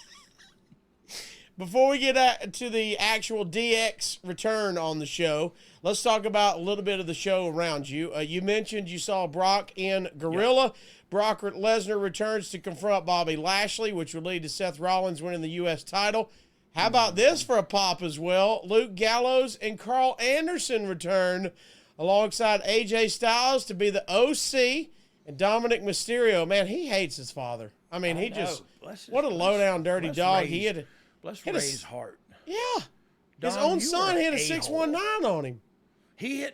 S2: Before we get to the actual DX return on the show, let's talk about a little bit of the show around you. You mentioned you saw Brock in Gorilla. Yep. Brock Lesnar returns to confront Bobby Lashley, which would lead to Seth Rollins winning the U.S. title. How about this for a pop as well? Luke Gallows and Carl Anderson return alongside AJ Styles to be the OC and Dominic Mysterio. Man, he hates his father. I mean, what a low-down dirty dog he had.
S3: Bless Ray's heart.
S2: Yeah. His
S3: Dom,
S2: own
S3: you
S2: son
S3: are
S2: hit a
S3: a-hole.
S2: 619 on him.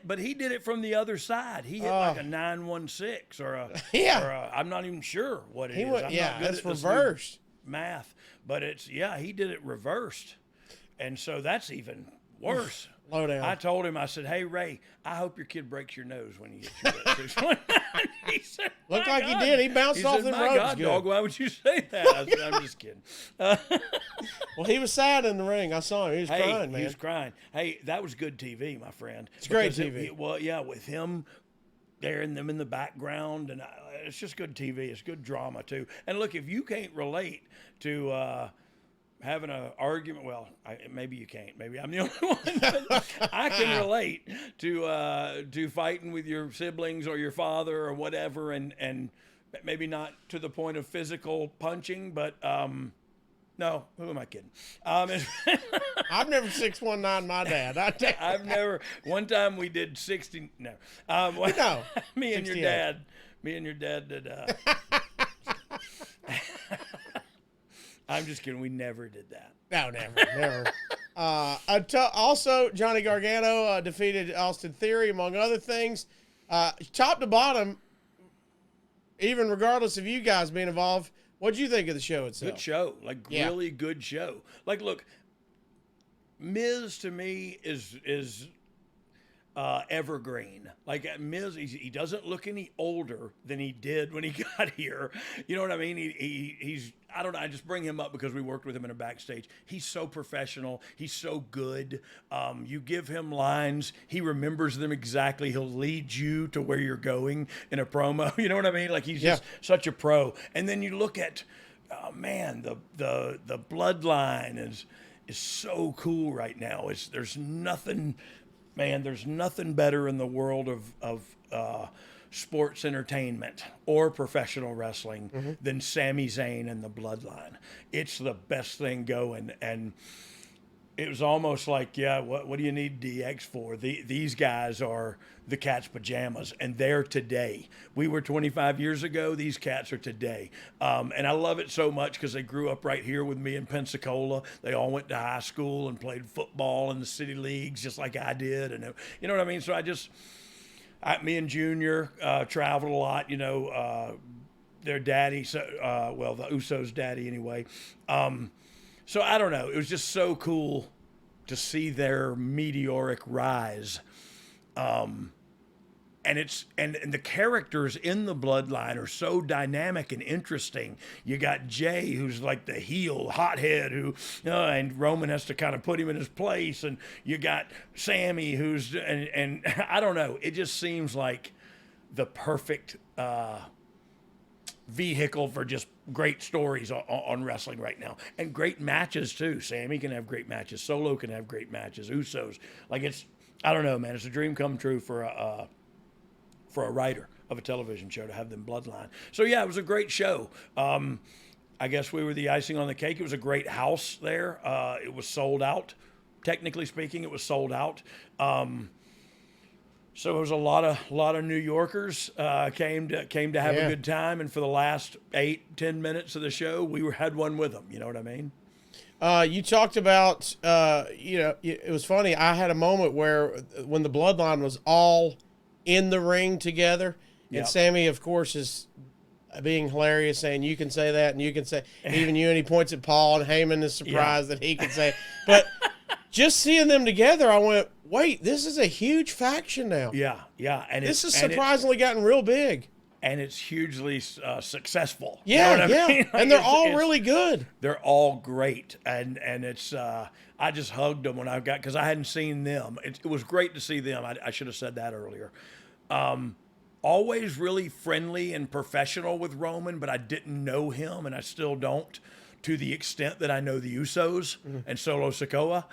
S3: But he did it from the other side. He hit like a 916 or a, I'm not even sure what it is. I'm not good
S2: that's
S3: at this
S2: reversed
S3: math, but he did it reversed. And so that's even worse.
S2: Low down.
S3: I told him, I said, hey, Ray, I hope your kid breaks your nose when he hits you that 619. He said,
S2: looked like
S3: God.
S2: he did. He bounced off the
S3: my
S2: ropes
S3: God,
S2: good.
S3: dog, why would you say that? I said, I'm just kidding.
S2: Well, he was sad in the ring. I saw him. He was crying, man.
S3: He was crying. Hey, that was good TV, my friend.
S2: It's great TV.
S3: With him there and them in the background, and it's just good TV. It's good drama, too. And look, if you can't relate to having an argument, well, maybe you can't. Maybe I'm the only one. But I can relate to fighting with your siblings or your father or whatever, and maybe not to the point of physical punching, but no, who am I kidding?
S2: I've never 619 my dad.
S3: I've never. One time we did 60. No,
S2: no.
S3: Me and your dad did. I'm just kidding. We never did that.
S2: No, never. Also, Johnny Gargano defeated Austin Theory, among other things. Top to bottom, even regardless of you guys being involved, what'd you think of the show itself?
S3: Good show. Really good show. Like, look, Miz to me is evergreen. Like Miz, he doesn't look any older than he did when he got here. You know what I mean? He's I don't know. I just bring him up because we worked with him in a backstage. He's so professional. He's so good. You give him lines, he remembers them exactly. He'll lead you to where you're going in a promo. You know what I mean? Like he's just such a pro. And then you look at, the Bloodline is so cool right now. There's nothing better in the world of sports entertainment or professional wrestling than Sami Zayn and the Bloodline. It's the best thing going. And it was almost like, what do you need DX for? These guys are the cat's pajamas, and they're today. We were 25 years ago. These cats are today. And I love it so much because they grew up right here with me in Pensacola. They all went to high school and played football in the city leagues just like I did. And you know what I mean? So me and Junior traveled a lot, their daddy. So, the Usos' daddy anyway. So I don't know. It was just so cool to see their meteoric rise. And the characters in the Bloodline are so dynamic and interesting. You got Jay, who's like the heel hothead, and Roman has to kind of put him in his place. And you got Sammy, and I don't know. It just seems like the perfect vehicle for just great stories on wrestling right now, and great matches too. Sammy can have great matches. Solo can have great matches. Usos, I don't know, man. It's a dream come true for a writer of a television show to have them Bloodline. So yeah, it was a great show. I guess we were the icing on the cake. It was a great house there. It was sold out. Technically speaking, it was sold out. So it was a lot of New Yorkers came to have a good time, and for the last 8-10 minutes of the show, we had one with them. You know what I mean?
S2: You talked about, it was funny. I had a moment when the Bloodline was all in the ring together, and Sammy, of course, is being hilarious, saying, you can say that, and you can say, even you, and he points at Paul, and Heyman is surprised that he can say, but just seeing them together, I went, wait, this is a huge faction now.
S3: Yeah. And
S2: this has surprisingly gotten real big.
S3: And it's hugely successful.
S2: Yeah,
S3: you know what I mean?
S2: And they're all really good.
S3: They're all great, and it's I just hugged them when because I hadn't seen them. It was great to see them. I should have said that earlier. Always really friendly and professional with Roman, but I didn't know him, and I still don't, to the extent that I know the Usos and Solo Sikoa.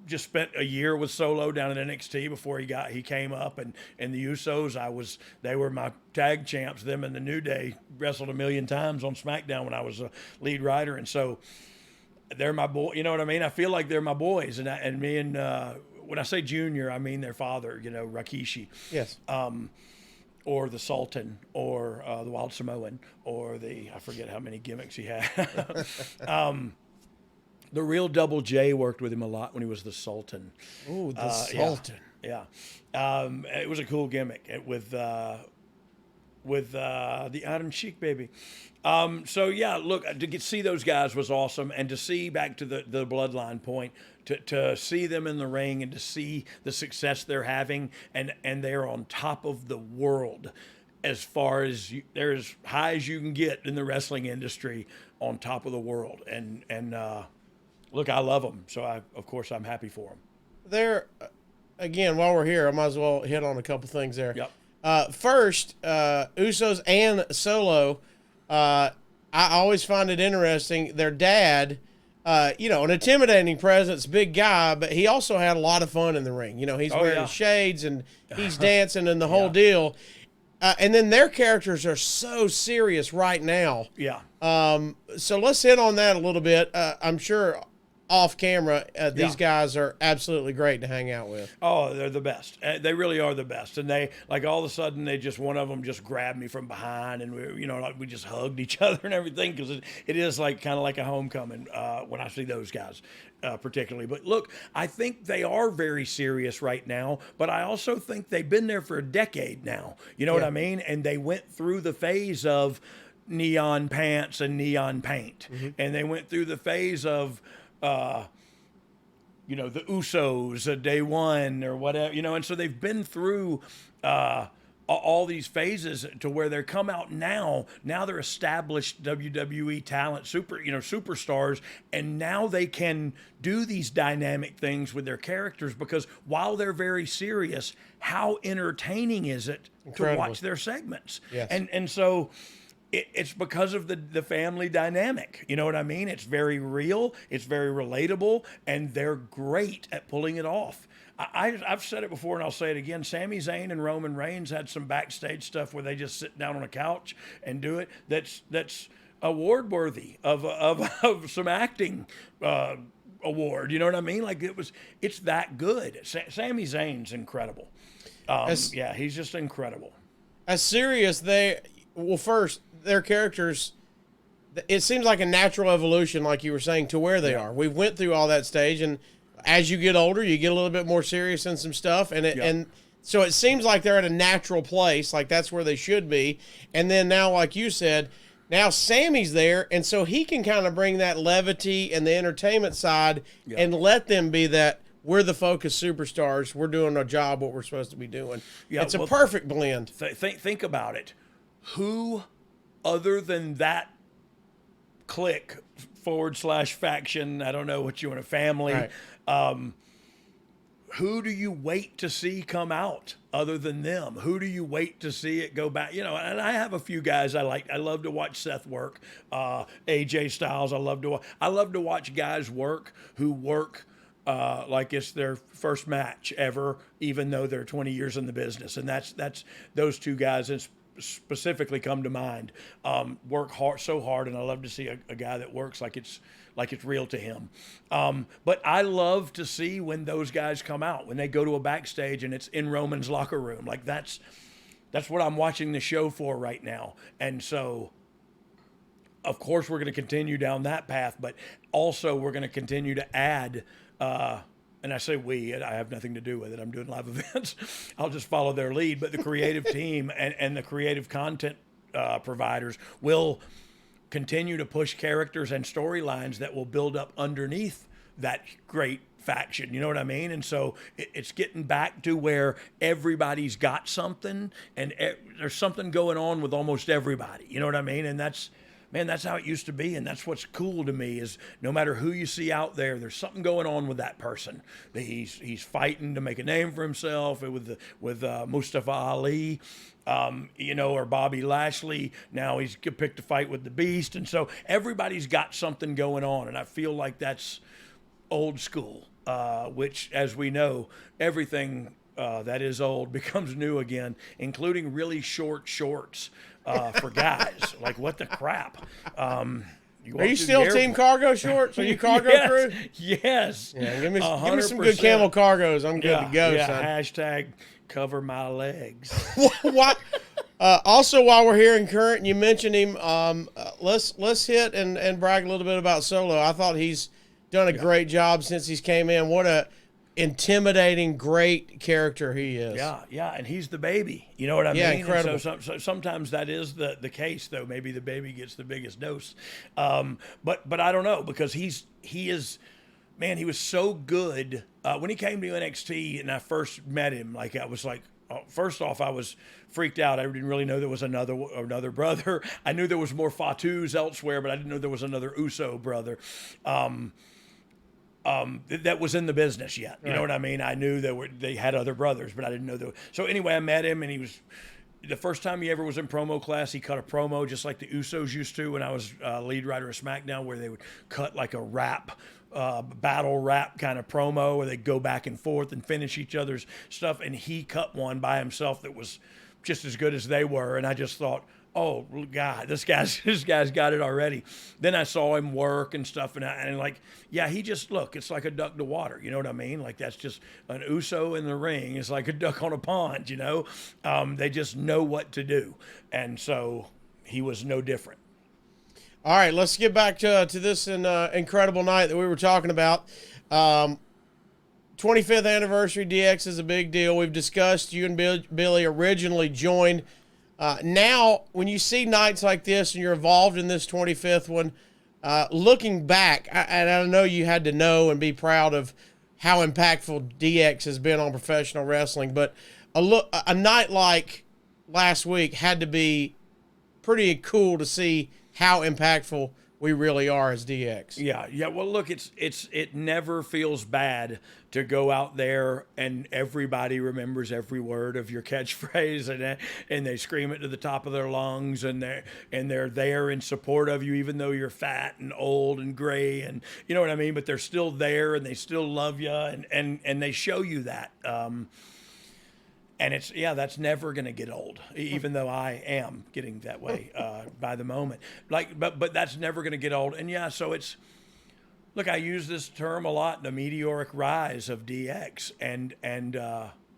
S3: Just spent a year with Solo down at NXT before he came up, and the Usos, they were my tag champs. Them and the New Day wrestled 1,000,000 times on SmackDown when I was a lead writer, and so they're my boy. You know what I mean? I feel like they're my boys, and me and when I say Junior, I mean their father. Rikishi.
S2: Yes.
S3: Or the Sultan, or the Wild Samoan, or I forget how many gimmicks he had. The real Double J worked with him a lot when he was the Sultan.
S2: Ooh, the Sultan.
S3: Yeah. It was a cool gimmick with the Iron Sheik baby. So yeah, look, to see those guys was awesome, and to see, back to the Bloodline point, to see them in the ring and to see the success they're having, and they're on top of the world. As far as they're as high as you can get in the wrestling industry, on top of the world, and look, I love them, so of course I'm happy for them.
S2: There, again, while we're here, I might as well hit on a couple things there.
S3: Yep.
S2: First, Usos and Solo, I always find it interesting. Their dad, an intimidating presence, big guy, but he also had a lot of fun in the ring. He's wearing shades and he's dancing and the whole deal. And then their characters are so serious right now.
S3: Yeah.
S2: So let's hit on that a little bit. I'm sure off camera, these guys are absolutely great to hang out with.
S3: Oh, they're the best. They really are the best. And they, all of a sudden, one of them just grabbed me from behind, and we just hugged each other and everything, because it is kind of like a homecoming when I see those guys particularly. But look, I think they are very serious right now, but I also think they've been there for a decade now. You know what I mean? And they went through the phase of neon pants and neon paint. And they went through the phase of the Usos day one or whatever, and so they've been through all these phases to where they come out now they're established WWE talent, superstars, and now they can do these dynamic things with their characters, because while they're very serious, how entertaining is it to watch their segments?
S2: Yes.
S3: And so it's because of the family dynamic. You know what I mean? It's very real. It's very relatable, and they're great at pulling it off. I've said it before, and I'll say it again. Sami Zayn and Roman Reigns had some backstage stuff where they just sit down on a couch and do it. That's award worthy of some acting award. You know what I mean? It's that good. Sami Zayn's incredible. He's just incredible.
S2: As serious first, their characters, it seems like a natural evolution, like you were saying, to where they are. We went through all that stage, and as you get older, you get a little bit more serious in some stuff, and So it seems like they're at a natural place, like that's where they should be. And then now, like you said, now Sammy's there, and so he can kind of bring that levity and the entertainment side and let them be that we're the focus superstars. We're doing our job, what we're supposed to be doing. Yeah, it's a perfect blend.
S3: Think about it. Who, other than that clique / faction, I don't know what you want, a family, right. Who do you wait to see come out other than them? Who do you wait to see it go back? And I have a few guys I like. I love to watch Seth work. AJ Styles, I love to watch guys work who work like it's their first match ever, even though they're 20 years in the business. And that's those two guys that specifically come to mind. Work hard, so hard, and I love to see a guy that works like it's real to him. But I love to see when those guys come out, when they go to a backstage and it's in Roman's locker room. Like that's what I'm watching the show for right now. And so, of course, we're going to continue down that path, but also we're going to continue to add, and I say we, I have nothing to do with it. I'm doing live events. I'll just follow their lead. But the creative team and the creative content providers will continue to push characters and storylines that will build up underneath that great faction. You know what I mean? And so it's getting back to where everybody's got something, and there's something going on with almost everybody. You know what I mean? And that's how it used to be, and that's what's cool to me is no matter who you see out there, there's something going on with that person. He's fighting to make a name for himself with Mustafa Ali, or Bobby Lashley. Now he's picked a fight with the Beast, and so everybody's got something going on, and I feel like that's old school, which, as we know, everything that is old becomes new again, including really short shorts. For guys, like what the crap?
S2: Are you still team cargo shorts? Are you cargo crew?
S3: Yes.
S2: Yeah, give me some good camel cargos. I'm good to go, son.
S3: Hashtag cover my legs.
S2: What? Also, while we're here in current, you mentioned him. Let's hit and brag a little bit about Solo. I thought he's done a great job since he's came in. What a intimidating, great character he is.
S3: Yeah, and he's the baby. You know what I mean?
S2: Yeah, incredible.
S3: So sometimes that is the case, though. Maybe the baby gets the biggest dose. But I don't know, because he was so good. When he came to NXT and I first met him, like I was like, first off, I was freaked out. I didn't really know there was another brother. I knew there was more Fatus elsewhere, but I didn't know there was another Uso brother. That was in the business yet. You know what I mean? I knew they had other brothers, but I didn't know. So anyway, I met him, and he was the first time he ever was in promo class. He cut a promo just like the Usos used to when I was lead writer of SmackDown, where they would cut like a battle rap kind of promo, where they go back and forth and finish each other's stuff. And he cut one by himself that was just as good as they were. And I just thought, oh God, this guy's got it already. Then I saw him work and stuff, and like, yeah, he just it's like a duck to water. You know what I mean? Like that's just an Uso in the ring. It's like a duck on a pond. They just know what to do, and so he was no different.
S2: All right, let's get back to this incredible night that we were talking about. 25th anniversary DX is a big deal. We've discussed, you and Billy originally joined. Now, when you see nights like this and you're involved in this 25th one, looking back, and I know you had to know and be proud of how impactful DX has been on professional wrestling, but a night like last week had to be pretty cool to see how impactful we really are as DX.
S3: Yeah. Well, look, it never feels bad to go out there and everybody remembers every word of your catchphrase and they scream it to the top of their lungs and they're there in support of you, even though you're fat and old and gray and you know what I mean. But they're still there and they still love you and they show you that. And that's never going to get old, even though I am getting that way by the moment. But that's never going to get old. And so look, I use this term a lot, the meteoric rise of DX, and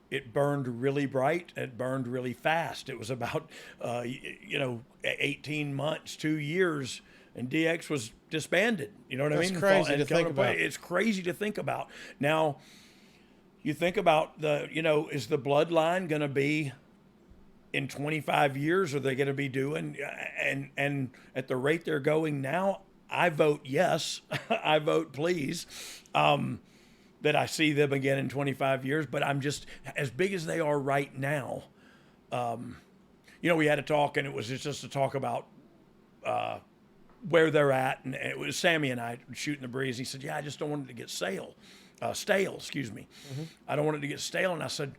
S3: it burned really bright. It burned really fast. It was about 18 months, 2 years, and DX was disbanded. You know what I mean?
S2: Crazy to think about.
S3: It's crazy to think about. Now, you think about is the Bloodline going to be in 25 years? Are they going to be doing, and at the rate they're going now, I vote yes. I vote please. That I see them again in 25 years, but I'm just, as big as they are right now, we had a talk, and it was just to talk about where they're at, and it was Sammy and I shooting the breeze. He said, I just don't want it to get stale, excuse me. Mm-hmm. I don't want it to get stale. And I said,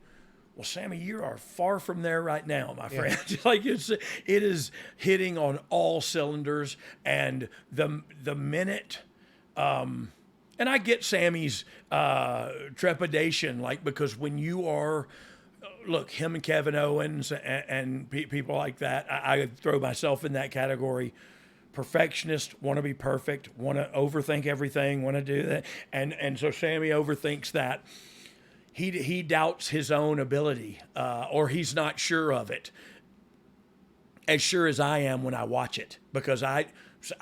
S3: well, Sammy, you are far from there right now, my friend. Like it is hitting on all cylinders, and the minute, and I get Sammy's trepidation, because when you are, look, him and Kevin Owens and people like that, I throw myself in that category. Perfectionist, want to be perfect, want to overthink everything, want to do that, and so Sammy overthinks that. He doubts his own ability, or he's not sure of it. As sure as I am when I watch it, because I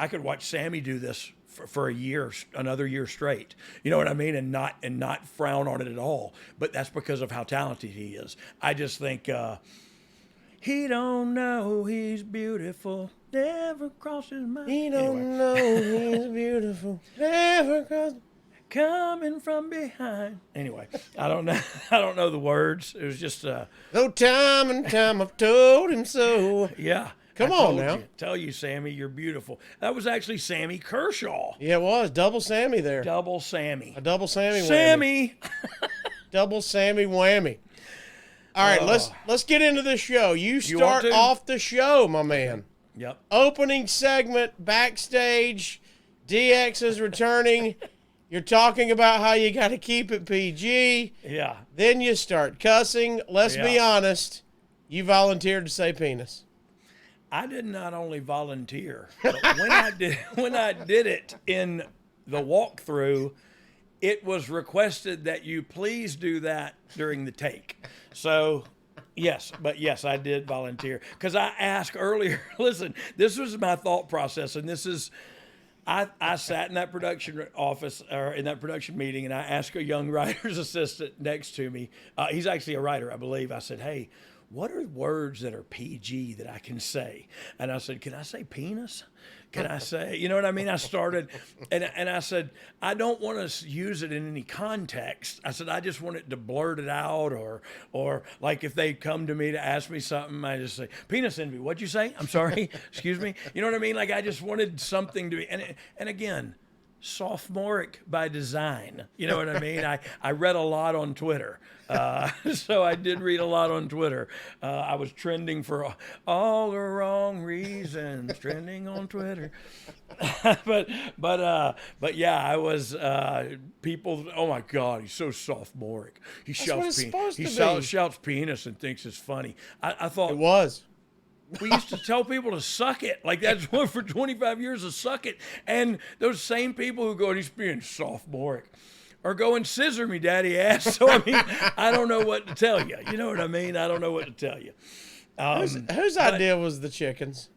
S3: could watch Sammy do this for a year, another year straight. You know what I mean? And not frown on it at all. But that's because of how talented he is. I just think he don't know he's beautiful. Never crosses my mind.
S2: He don't know he's beautiful. Never crosses.
S3: Coming from behind. Anyway, I don't know the words. It was just
S2: Though time and time I've told him so.
S3: Yeah.
S2: Come on now.
S3: Tell you, Sammy, you're beautiful. That was actually Sammy Kershaw.
S2: Yeah, it was. Double Sammy there.
S3: Double Sammy.
S2: A double Sammy whammy.
S3: Sammy.
S2: Double Sammy whammy. All right, let's get into the show. You start off the show, my man.
S3: Yep.
S2: Opening segment, backstage. DX is returning. You're talking about how you got to keep it PG.
S3: Yeah.
S2: Then you start cussing. Let's be honest. You volunteered to say penis.
S3: I did not only volunteer, but when I did it in the walkthrough, it was requested that you please do that during the take. So, yes, I did volunteer. Because I asked earlier, listen, this was my thought process, and this is, I sat in that production office, or in that production meeting, and I asked a young writer's assistant next to me. He's actually a writer, I believe. I said, hey, what are words that are PG that I can say? And I said, can I say penis? Can I say, you know what I mean? I started, and I said, I don't want to use it in any context. I said, I just want it to blurt it out, or like if they come to me to ask me something, I just say, penis envy, what'd you say? I'm sorry, excuse me. You know what I mean? Like I just wanted something to be, and again, sophomoric by design. You know what I mean? I read a lot on Twitter. So I did read a lot on Twitter. I was trending for all the wrong reasons, trending on Twitter. but yeah, I was, people, oh my God, he's so sophomoric. He shouts penis and thinks it's funny. I thought
S2: it was.
S3: We used to tell people to suck it. Like that's what for 25 years to suck it. And those same people who go, he's being sophomoric, are going, scissor me, daddy ass. So, I mean, I don't know what to tell you. You know what I mean? I don't know what to tell you.
S2: Whose idea was the chickens?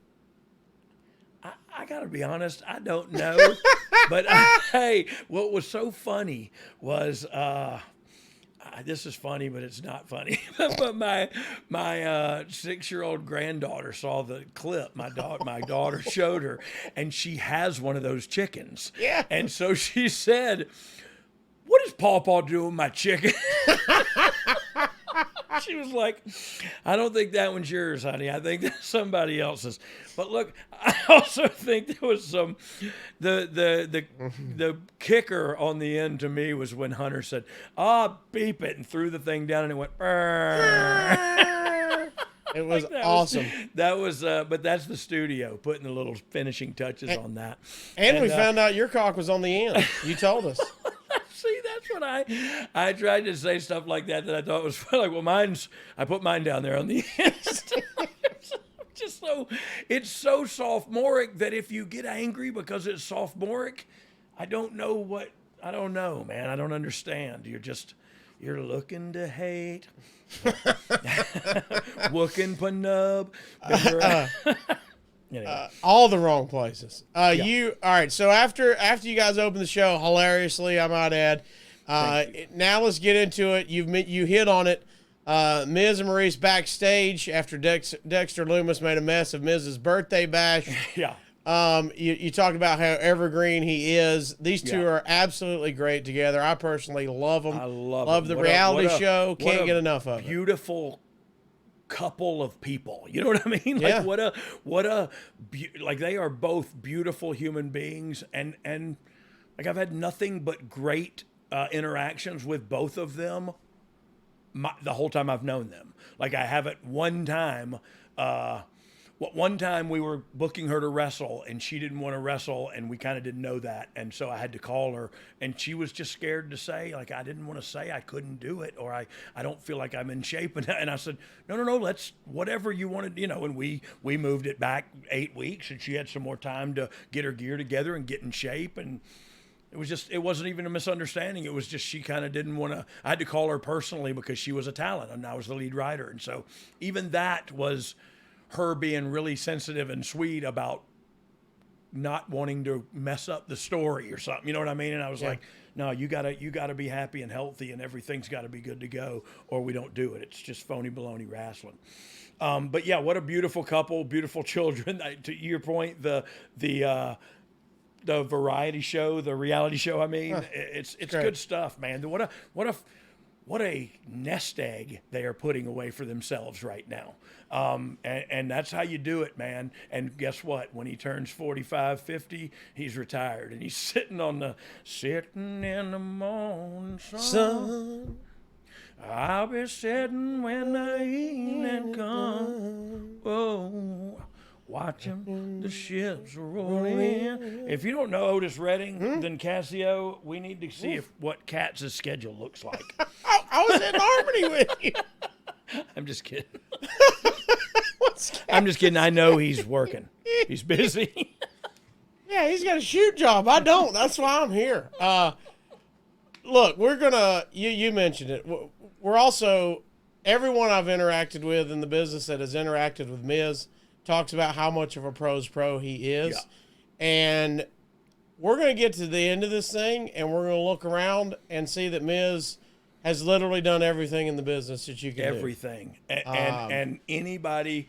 S3: I got to be honest, I don't know. But, hey, what was so funny was, this is funny, but it's not funny. But my 6-year-old granddaughter saw the clip. My daughter showed her, and she has one of those chickens.
S2: Yeah.
S3: And so she said, what is Pawpaw doing with my chicken? She was like, I don't think that one's yours, honey. I think that's somebody else's. But look, I also think there was some, the kicker on the end to me was when Hunter said, beep it, and threw the thing down, and it went,
S2: It was awesome.
S3: That was, but that's the studio putting the little finishing touches on that.
S2: And we found out your cock was on the end. You told us.
S3: See, that's what I tried to say stuff like that I thought was funny. Like, well, I put mine down there on the end. Just so, it's so sophomoric that if you get angry because it's sophomoric, I don't know, man. I don't understand. You're looking to hate. Wookin' Panub. Anyway.
S2: All the wrong places.
S3: Yeah.
S2: All right, so after you guys opened the show, hilariously, I might add, Now let's get into it. You hit on it. Miz Maryse backstage after Dexter Lumis made a mess of Miz's birthday bash.
S3: Yeah.
S2: You talked about how evergreen he is. These two are absolutely great together. I personally love them.
S3: I love
S2: Love
S3: them.
S2: the reality show. Can't get enough of it.
S3: Beautiful couple of people. You know what I mean? Like
S2: Yeah.
S3: like they are both beautiful human beings, and like I've had nothing but great interactions with both of them the whole time I've known them. Like I haven't one time. One time we were booking her to wrestle and she didn't want to wrestle, and we kind of didn't know that. And so I had to call her, and she was just scared to say, like, I didn't want to say I couldn't do it, or I don't feel like I'm in shape. And I said, no, let's, whatever you wanted, and we moved it back 8 weeks, and she had some more time to get her gear together and get in shape. And it wasn't even a misunderstanding. It was just she kind of didn't want to. I had to call her personally because she was a talent and I was the lead writer. And so even that was her being really sensitive and sweet about not wanting to mess up the story or something. You know what I mean? And I was like, no, you gotta be happy and healthy, and everything's got to be good to go, or we don't do it. It's just phony baloney wrestling. But yeah, what a beautiful couple, beautiful children. To your point, the variety show, the reality show. I mean, it's good stuff, man. What a nest egg they are putting away for themselves right now. And that's how you do it, man. And guess what? When he turns 45, 50, he's retired. And he's sitting in the morning sun. I'll be sitting when the evening comes. Oh, watching the ships roll in. If you don't know Otis Redding, then Casio, we need to see what Katz's schedule looks like.
S2: I was in harmony with you.
S3: I'm just kidding. I'm just kidding. I know he's working. He's busy.
S2: Yeah, he's got a shoot job. I don't. That's why I'm here. Look, we're gonna. You mentioned it. We're also, everyone I've interacted with in the business that has interacted with Miz talks about how much of a pro's pro he is. Yeah. And we're going to get to the end of this thing, and we're going to look around and see that Miz has literally done everything in the business that you can do.
S3: Everything. And anybody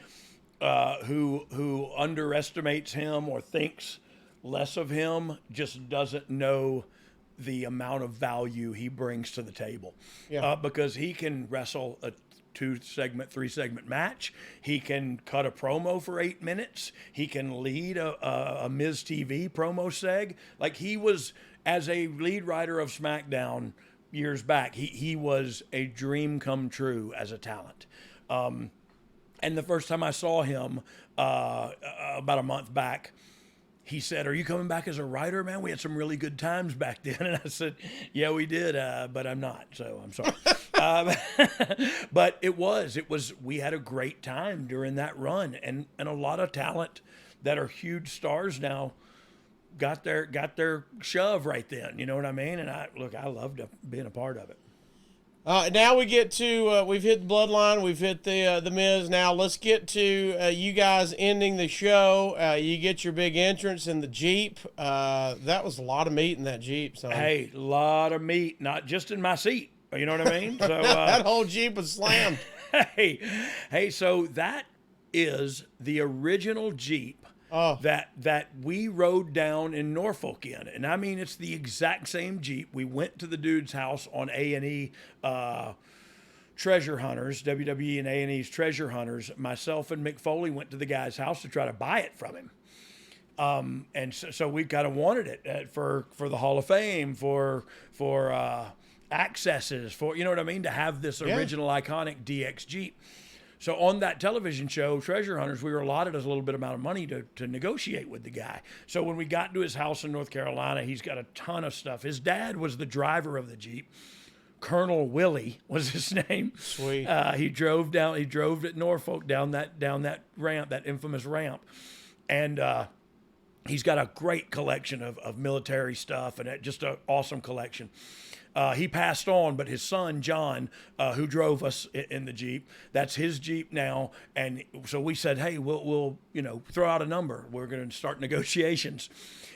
S3: who underestimates him or thinks less of him just doesn't know the amount of value he brings to the table. Yeah. Because he can wrestle a 2-segment, 3-segment match. He can cut a promo for 8 minutes. He can lead a Miz TV promo seg. Like, he was, as a lead writer of SmackDown years back, he was a dream come true as a talent. And the first time I saw him about a month back, he said, "Are you coming back as a writer, man? We had some really good times back then." And I said, "Yeah, we did, but I'm not, so I'm sorry." But it was, we had a great time during that run, and a lot of talent that are huge stars now got their shove right then. You know what I mean? And I loved being a part of it.
S2: Now we get to, we've hit the Bloodline, we've hit the Miz. Now let's get to you guys ending the show. You get your big entrance in the Jeep. That was a lot of meat in that Jeep. Son.
S3: Hey, a lot of meat, not just in my seat. You know what I mean? So
S2: that whole Jeep was slammed.
S3: Hey, so that is the original Jeep that we rode down in Norfolk in. And I mean, it's the exact same Jeep. We went to the dude's house on A&E Treasure Hunters, WWE and A&E's Treasure Hunters. Myself and Mick Foley went to the guy's house to try to buy it from him. And so we kind of wanted it for the Hall of Fame, for accesses, for, you know what I mean, to have this original iconic DX Jeep. So on that television show, Treasure Hunters, we were allotted a little bit amount of money to negotiate with the guy. So when we got to his house in North Carolina, he's got a ton of stuff. His dad was the driver of the Jeep. Colonel Willie was his name.
S2: Sweet.
S3: He drove at Norfolk down that ramp, that infamous ramp. And he's got a great collection of military stuff, and just an awesome collection. He passed on, but his son, John, who drove us in the Jeep, that's his Jeep now. And so we said, hey, we'll throw out a number. We're going to start negotiations.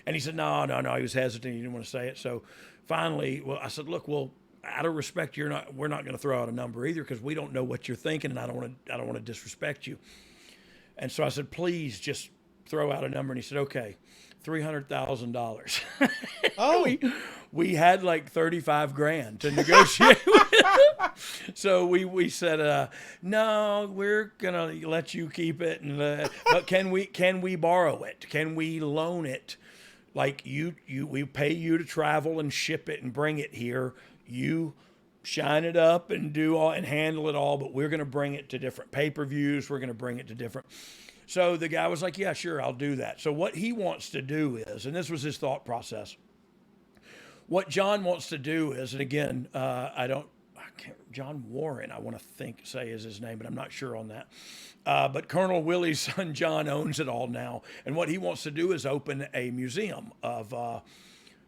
S3: And he said, no. He was hesitant. He didn't want to say it. So finally, I said, look, out of respect, we're not going to throw out a number either, because we don't know what you're thinking, and I don't want to disrespect you. And so I said, please just throw out a number. And he said, okay, $300,000.
S2: Oh,
S3: we had like 35 grand to negotiate with. So we said, no, we're gonna let you keep it, and but can we borrow it? Can we loan it? Like we pay you to travel and ship it and bring it here. You shine it up and do all and handle it all, but we're gonna bring it to different pay-per-views. We're gonna bring it to different. So the guy was like, yeah, sure, I'll do that. So what he wants to do is, and this was his thought process, what John wants to do is, and again, John Warren, I want to say is his name, but I'm not sure on that. But Colonel Willie's son, John, owns it all now. And what he wants to do is open a museum of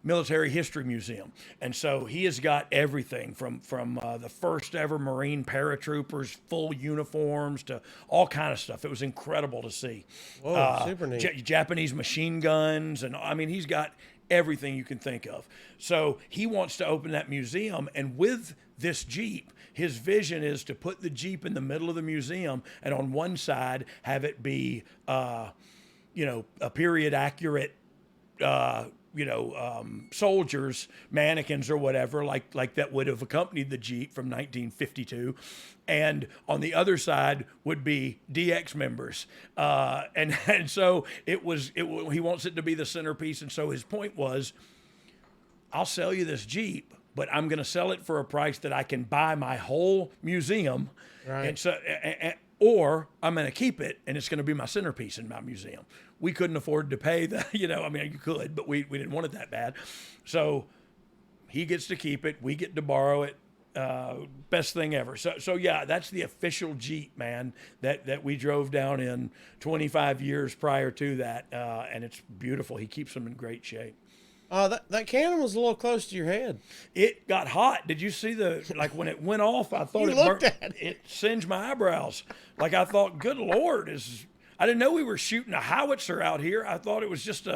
S3: military history museum. And so he has got everything from the first ever Marine paratroopers, full uniforms, to all kind of stuff. It was incredible to see.
S2: Whoa, super neat.
S3: Japanese machine guns. And I mean, he's got everything you can think of. So he wants to open that museum. And with this Jeep, his vision is to put the Jeep in the middle of the museum, and on one side have it be, a period accurate, soldiers, mannequins or whatever, like that would have accompanied the Jeep from 1952. And on the other side would be DX members. And so he wants it to be the centerpiece. And so his point was, I'll sell you this Jeep, but I'm going to sell it for a price that I can buy my whole museum.
S2: Right.
S3: And so, or I'm going to keep it, and it's going to be my centerpiece in my museum. We couldn't afford to pay you could, but we didn't want it that bad. So he gets to keep it. We get to borrow it. Best thing ever. So yeah, that's the official Jeep, man, that we drove down in 25 years prior to that. And it's beautiful. He keeps them in great shape.
S2: That cannon was a little close to your head.
S3: It got hot. Did you see when it went off, I thought it singed my eyebrows. Like I thought, good Lord, I didn't know we were shooting a howitzer out here. I thought it was just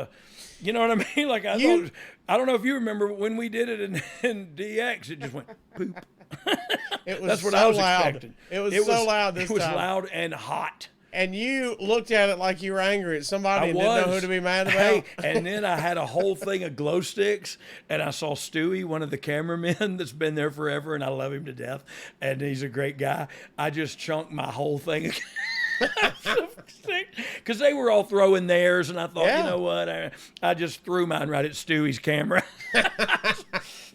S3: you know what I mean? Like I don't know if you remember when we did it in DX, it just went poop.
S2: It was
S3: That's what
S2: so
S3: I was
S2: loud.
S3: expecting.
S2: It was so loud this time.
S3: It was loud and hot.
S2: And you looked at it like you were angry at somebody and didn't know who to be mad about.
S3: Hey, and then I had a whole thing of glow sticks, and I saw Stewie, one of the cameramen that's been there forever, and I love him to death, and he's a great guy. I just chunked my whole thing. Because they were all throwing theirs, and I thought, you know what? I just threw mine right at Stewie's camera.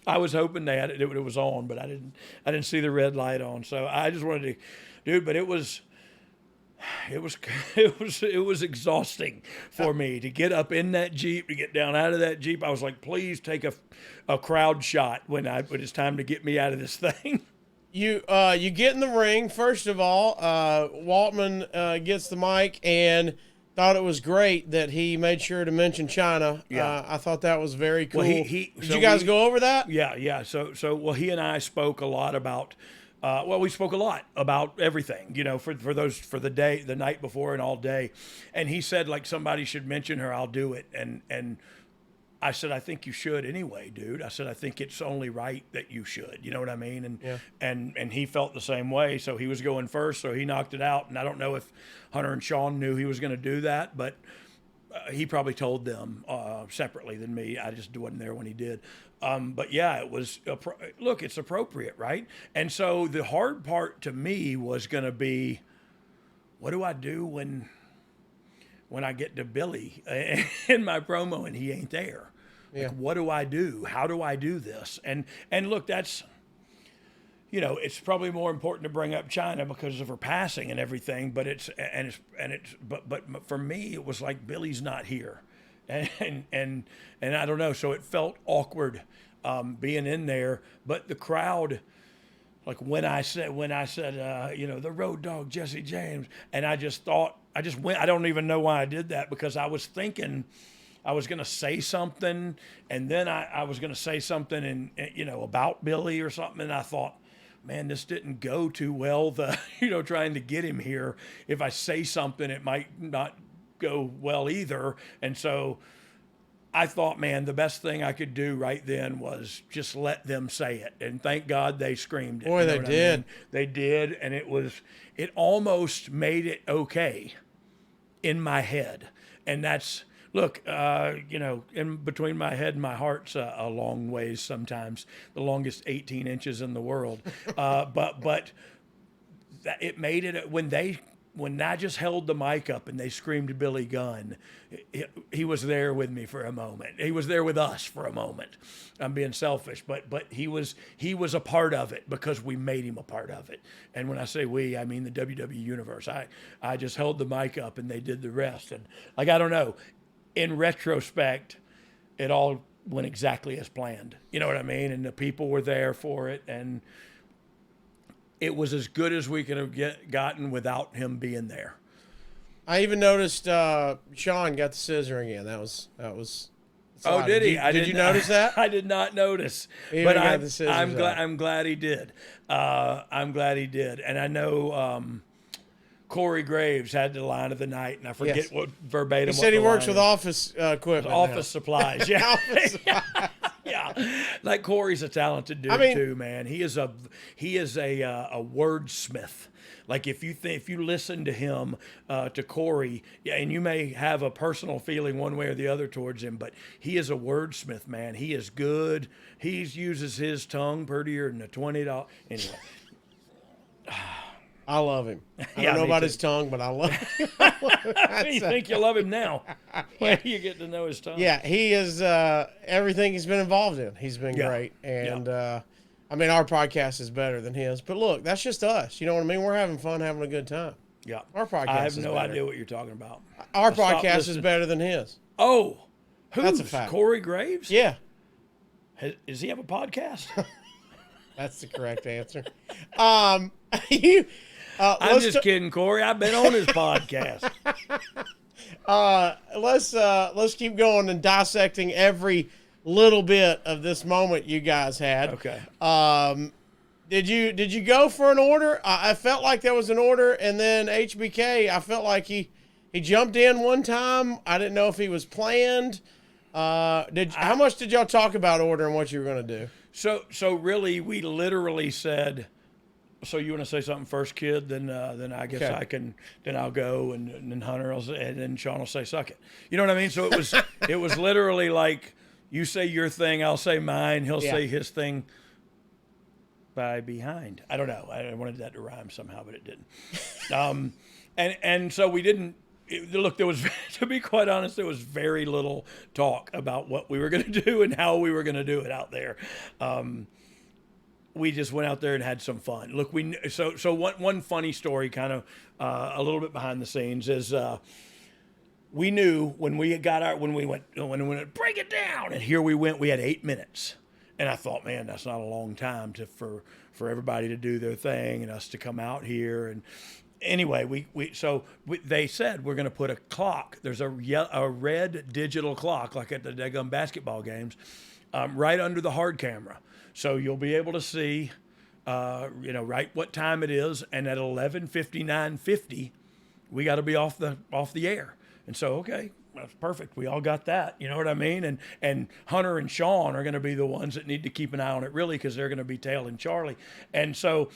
S3: I was hoping it was on, but I didn't see the red light on. So I just wanted to, dude. But it was exhausting for me to get up in that Jeep, to get down out of that Jeep. I was like, please take a crowd shot when it's time to get me out of this thing.
S2: You get in the ring. First of all, Waltman gets the mic and thought it was great that he made sure to mention Chyna.
S3: Yeah.
S2: I thought that was very cool.
S3: Well,
S2: Did you guys go over that?
S3: Yeah. So he and I spoke a lot about. We spoke a lot about everything, for the night before and all day. And he said, like, somebody should mention her, I'll do it. And I said, I think you should anyway, dude. I said, I think it's only right that you should. You know what I mean? And he felt the same way. So he was going first, so he knocked it out. And I don't know if Hunter and Sean knew he was going to do that, but he probably told them separately than me. I just wasn't there when he did. But yeah, it was, look, it's appropriate, right? And so the hard part to me was going to be, what do I do when I get to Billy in my promo and he ain't there? Like, what do I do? How do I do this? And look, that's, it's probably more important to bring up Chyna because of her passing and everything, but but for me, it was like, Billy's not here. And I don't know. So it felt awkward being in there, but the crowd, like when I said, the Road Dogg, Jesse James, and I just went, I don't even know why I did that, because I was thinking I was going to say something, and then I was going to say something about Billy or something, and I thought, man, this didn't go too well. Trying to get him here. If I say something, it might not go well either. And so I thought, man, the best thing I could do right then was just let them say it. And thank God they screamed it.
S2: Boy, they did.
S3: I mean? They did. And it almost made it okay in my head. And that's, look, in between my head and my heart's a long ways sometimes, the longest 18 inches in the world. But it made it when I just held the mic up and they screamed Billy Gunn, he was there with me for a moment. He was there with us for a moment. I'm being selfish, but he was a part of it because we made him a part of it. And when I say we, I mean the WWE Universe. I just held the mic up and they did the rest. And I don't know. In retrospect, it all went exactly as planned. You know what I mean? And the people were there for it, and it was as good as we could have gotten without him being there.
S2: I even noticed Sean got the scissor again. That was.
S3: Oh, did he?
S2: Did you notice that?
S3: I did not notice, but I'm glad he did. I'm glad he did, and I know Corey Graves had the line of the night, and I forget what verbatim.
S2: He said he works with office equipment,
S3: office supplies. Yeah,
S2: office supplies.
S3: Yeah, like Corey's a talented dude too, man. He is a wordsmith. Like if you listen to him, to Corey, and you may have a personal feeling one way or the other towards him, but he is a wordsmith, man. He is good. He uses his tongue prettier than a $20. Anyway.
S2: I love him. I don't know about his tongue, but I love him.
S3: You think you love him now? Well, you get to know his tongue.
S2: Yeah, he is everything he's been involved in. He's been great. And, I mean, our podcast is better than his. But look, that's just us. You know what I mean? We're having fun, having a good time.
S3: Yeah.
S2: Our podcast
S3: I have
S2: is
S3: no
S2: better.
S3: idea what you're talking about.
S2: Our podcast is better than his.
S3: Oh. Who's?
S2: That's a fact.
S3: Corey Graves?
S2: Yeah.
S3: Does he have a podcast?
S2: That's the correct answer.
S3: I'm just kidding, Corey. I've been on his podcast.
S2: Let's keep going and dissecting every little bit of this moment you guys had.
S3: Okay.
S2: Did you go for an order? I felt like there was an order, and then HBK, I felt like he jumped in one time. I didn't know if he was planned. How much did y'all talk about order and what you were going to do?
S3: So really, we literally said, so you want to say something first, kid? Then I guess I can. Then I'll go, and then Hunter will say, and then Sean will say, "Suck it." You know what I mean? So it was literally like you say your thing, I'll say mine. He'll say his thing by behind. I don't know. I wanted that to rhyme somehow, but it didn't. And so we didn't. Look, there was, to be quite honest, there was very little talk about what we were going to do and how we were going to do it out there. We just went out there and had some fun. Look, so one funny story, kind of a little bit behind the scenes, is we knew when we went break it down, and here we went. We had 8 minutes, and I thought, man, that's not a long time for everybody to do their thing and us to come out here. And anyway, they said we're going to put a clock. There's a red digital clock, like at the daggum basketball games, right under the hard camera. So you'll be able to see, right what time it is. And at 11:59:50, we got to be off the air. And so, okay, that's perfect. We all got that. You know what I mean? And Hunter and Sean are going to be the ones that need to keep an eye on it, really, because they're going to be tailing Charlie. And so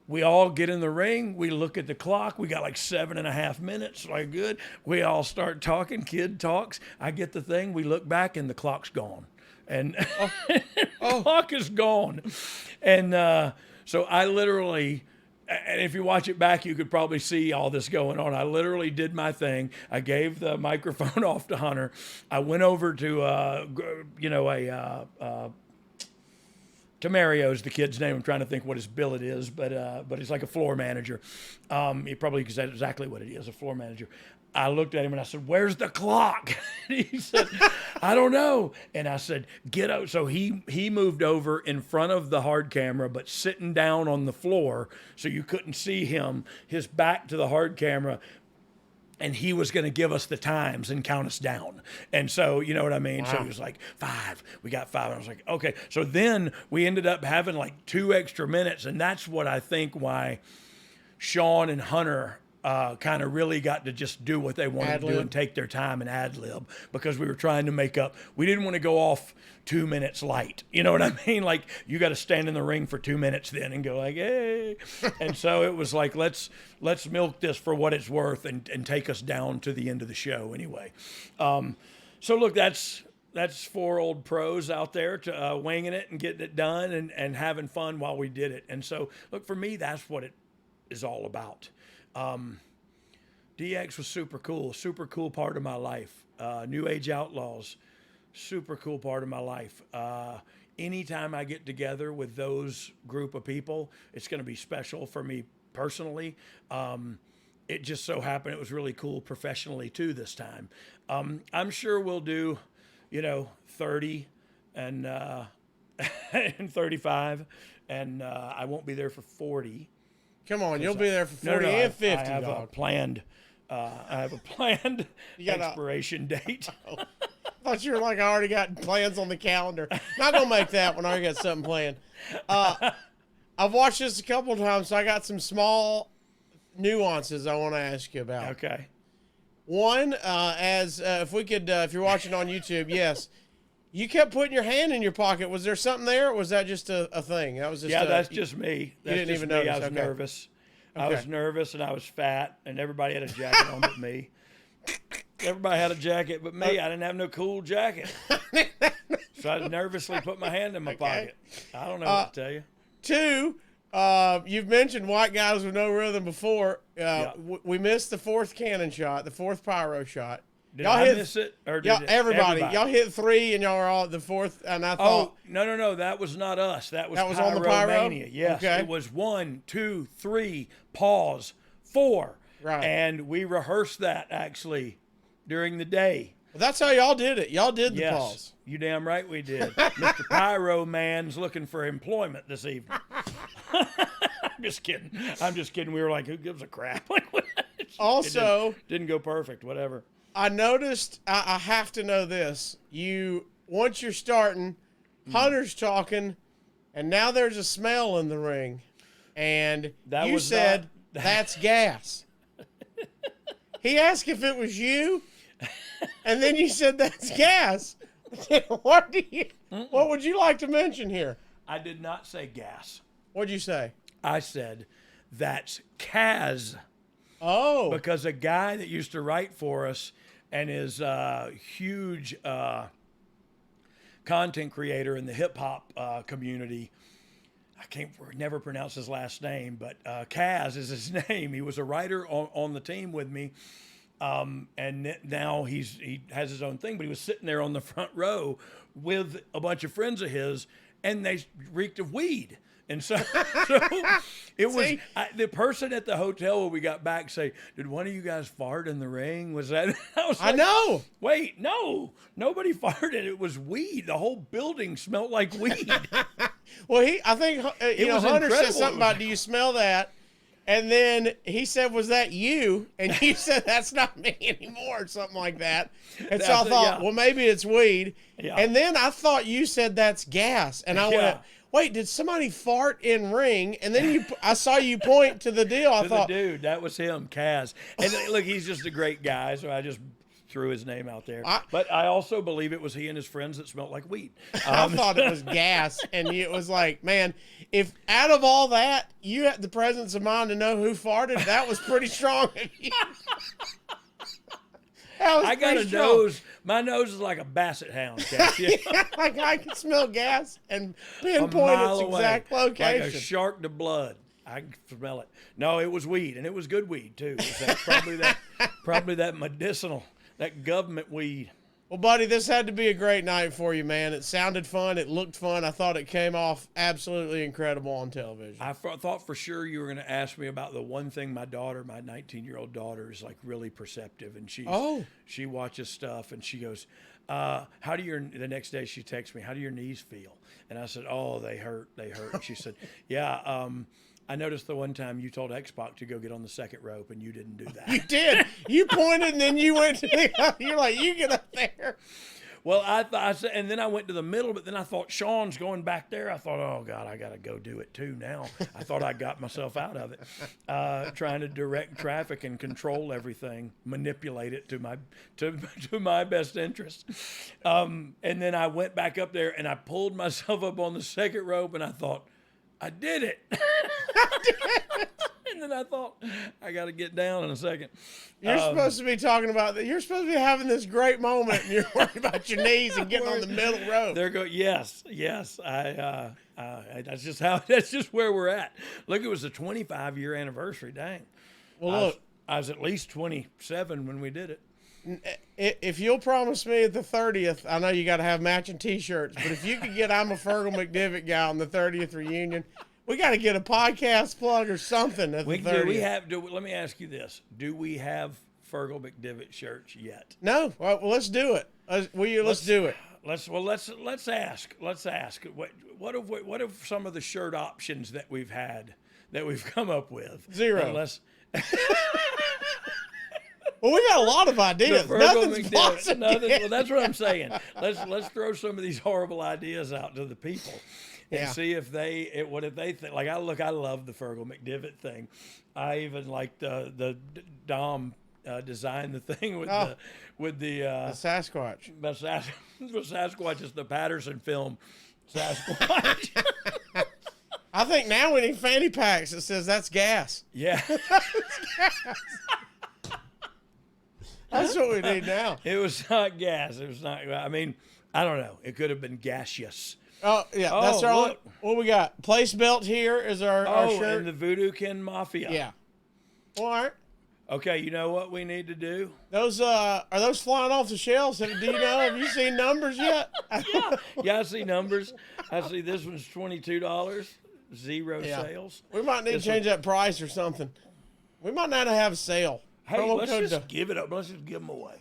S3: we all get in the ring. We look at the clock. We got like 7.5 minutes. Like, good. We all start talking. Kid talks. I get the thing. We look back, and the clock's gone. And the clock is gone. And so I literally, and if you watch it back, you could probably see all this going on. I literally did my thing. I gave the microphone off to Hunter. I went over to, Tamario's the kid's name. I'm trying to think what his billet is, but he's like a floor manager. He probably said exactly what it is, a floor manager. I looked at him and I said, "Where's the clock?" And he said, "I don't know." And I said, "Get out." So he moved over in front of the hard camera, but sitting down on the floor so you couldn't see him, his back to the hard camera. and he was going to give us the times and count us down. And so, you know what I mean?
S2: Wow.
S3: So he was like, 5, we got 5. And I was like, okay. So then we ended up having like 2 extra minutes. And that's what I think why Sean and Hunter kind of really got to just do what they wanted to do and take their time and ad lib, because we were trying to make up. We didn't want to go off 2 minutes light. You know what I mean? Like, you got to stand in the ring for 2 minutes then and go like, hey. And so it was like, let's milk this for what it's worth and take us down to the end of the show anyway. So look, that's 4 old pros out there to winging it and getting it done and having fun while we did it. And so look, for me, that's what it is all about. DX was super cool part of my life. New Age Outlaws, super cool part of my life. Anytime I get together with those group of people, it's going to be special for me personally. It just so happened it was really cool professionally too this time. I'm sure we'll do, 30 and and 35, and I won't be there for 40.
S2: Come on, you'll be there for 40 and 50.
S3: I have a planned expiration date.
S2: I thought you were like, I already got plans on the calendar. Not gonna make that one. I already got something planned. I've watched this a couple of times, so I got some small nuances I want to ask you about.
S3: Okay.
S2: One, if you're watching on YouTube, yes, you kept putting your hand in your pocket. Was there something there, or was that just a thing? That was just
S3: that's just me. That's
S2: didn't
S3: just
S2: even
S3: me.
S2: notice.
S3: I was nervous. I was nervous, and I was fat, and everybody had a jacket on but me. Everybody had a jacket but me. I didn't have no cool jacket. So I nervously put my hand in my pocket. I don't know what to tell you.
S2: 2, you've mentioned white guys with no rhythm before. We missed the 4th cannon shot, the 4th pyro shot.
S3: Did I miss it? Or did
S2: everybody. Y'all hit 3 and y'all were all at the 4th, and I thought.
S3: Oh, no. That was not us. That was
S2: on the pyro?
S3: Yes. Okay. It was 1, 2, 3, pause, 4.
S2: Right.
S3: And we rehearsed that actually during the day.
S2: Well, that's how y'all did it. Y'all did the pause.
S3: You damn right we did. Mr. Pyro Man's looking for employment this evening. I'm just kidding. We were like, who gives a crap?
S2: Also,
S3: it didn't go perfect, whatever.
S2: I noticed, I have to know this. Once you're starting, Hunter's talking, and now there's a smell in the ring. And you said, that's gas. He asked if it was you, and then you said, that's gas. What would you like to mention here?
S3: I did not say gas.
S2: What'd you say?
S3: I said, that's Kaz.
S2: Oh.
S3: Because a guy that used to write for us and is a huge content creator in the hip-hop community, I can't never pronounce his last name, but Kaz is his name. He was a writer on the team with me, and now he has his own thing, but he was sitting there on the front row with a bunch of friends of his, and they reeked of weed. And so it was the person at the hotel when we got back say, did one of you guys fart in the ring? Was that? I
S2: know.
S3: Wait, no, nobody farted. It was weed. The whole building smelled like weed.
S2: Well, I think Hunter said something about, do you smell that? And then he said, was that you? And you said, that's not me anymore, or something like that. And so I thought, well, maybe it's weed. Yeah. And then I thought you said that's gas. And I went, wait, did somebody fart in ring? And then I saw you point to the deal. I thought,
S3: the dude, that was him, Kaz. And look, he's just a great guy, so I just threw his name out there. But I also believe it was he and his friends that smelled like weed.
S2: I thought it was gas, and it was like, man, if out of all that, you had the presence of mind to know who farted, that was pretty strong of you.
S3: I got a nose. My nose is like a basset hound.
S2: Like I can smell gas and pinpoint its exact location.
S3: Like a shark to blood. I can smell it. No, it was weed, and it was good weed too. Probably that medicinal, that government weed.
S2: Well, buddy, this had to be a great night for you, man. It sounded fun. It looked fun. I thought it came off absolutely incredible on television.
S3: I thought for sure you were going to ask me about the one thing my 19-year-old daughter, is like really perceptive, and she watches stuff, and she goes, the next day she texts me, how do your knees feel? And I said, oh, they hurt. And she said, yeah, I noticed the one time you told X-Pac to go get on the second rope, and you didn't do that.
S2: You did. You pointed, and then you went to the, you're like, you get up there.
S3: Well, I said, and then I went to the middle, but then I thought Sean's going back there. I thought, oh God, I got to go do it too now. I thought I got myself out of it, trying to direct traffic and control everything, manipulate it to my best interest. And then I went back up there and I pulled myself up on the second rope, and I thought, I did it. And then I thought, I got to get down in a second.
S2: You're supposed to be talking about that. You're supposed to be having this great moment, and you're worried about your knees and getting on the middle rope.
S3: Yes. That's just where we're at. Look, it was a 25-year anniversary. Dang.
S2: Well, look,
S3: I was at least 27 when we did it.
S2: if you'll promise me at the 30th, I know you got to have matching T-shirts, but if you could get I'm a Fergal McDivitt guy on the 30th reunion, we got to get a podcast plug or something at the 30th.
S3: Let me ask you this. Do we have Fergal McDivitt shirts yet?
S2: No. Well, let's do it. Let's do it.
S3: Let's ask. What have some of the shirt options that we've had that we've come up with?
S2: Zero.
S3: Well,
S2: we got a lot of ideas. Nothing's
S3: nothing. Well, that's what I'm saying. Let's throw some of these horrible ideas out to the people and see if what if they think. Like I love the Fergal McDivitt thing. I even liked the Dom designed the thing with the
S2: Sasquatch.
S3: The Sasquatch is the Patterson film Sasquatch.
S2: I think now we need fanny packs that says that's gas.
S3: Yeah.
S2: That's what we need now.
S3: It was not gas. It was not. I mean, I don't know. It could have been gaseous.
S2: Oh yeah, that's our.
S3: Look.
S2: What we got? Place belt here is our shirt.
S3: And the Voodoo Kin Mafia.
S2: Yeah. All right.
S3: Okay, you know what we need to do?
S2: Those are those flying off the shelves? Do you know? Have you seen numbers yet?
S3: Yeah, I see numbers. I see this one's $22. Zero sales.
S2: We might need to change that price or something. We might not have a sale.
S3: Hey, let's just give it up. Let's just give them away.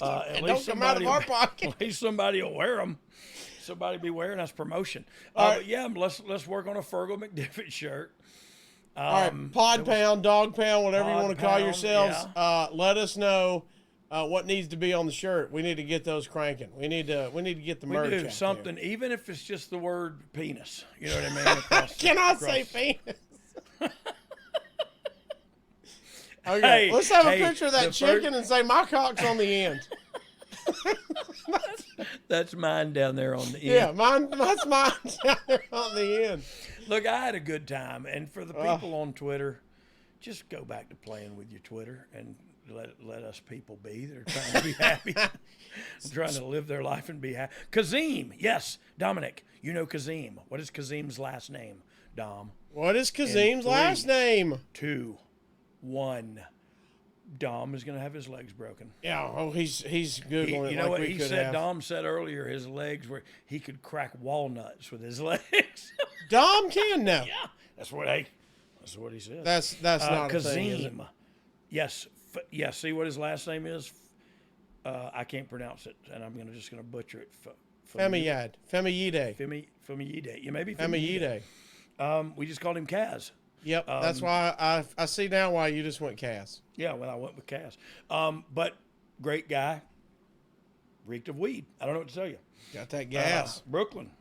S3: At least
S2: don't come out of our pocket.
S3: At least somebody will wear them. Somebody be wearing us promotion.
S2: Right.
S3: But yeah, let's work on a Fergal McDivitt shirt.
S2: All right, Pod Pound, Dog Pound, whatever you want to call yourselves. Yeah. Let us know what needs to be on the shirt. We need to get those cranking. We need to get the merch.
S3: We do something,
S2: there.
S3: Even if it's just the word penis. You know what I mean?
S2: Can I say penis? Okay, hey, let's have a picture of that chicken and say my cock's on the end.
S3: That's mine down there on the end.
S2: Yeah, that's mine down there on the end.
S3: Look, I had a good time, and for the people on Twitter, just go back to playing with your Twitter and let us people be. They're trying to be happy, trying to live their life and be happy. Kazim, yes, Dominic, you know Kazim. What is Kazim's last name, Dom?
S2: What is Kazim's last name?
S3: 2, 1. Dom is going to have his legs broken.
S2: Yeah, he's Googling it.
S3: You know what he said? Dom said earlier his legs he could crack walnuts with his legs.
S2: Dom can now.
S3: Yeah, that's what he said.
S2: That's not
S3: Kazim.
S2: a thing, is it?
S3: Yes, yes. See what his last name is? I can't pronounce it, and I'm just going to butcher it.
S2: Femiyide.
S3: Yeah, maybe
S2: Femiyide.
S3: We just called him Kaz.
S2: Yep, that's why I see now why you just went Cass.
S3: Yeah, well, I went with Cass. But great guy, reeked of weed. I don't know what to tell you.
S2: Got that gas.
S3: Brooklyn,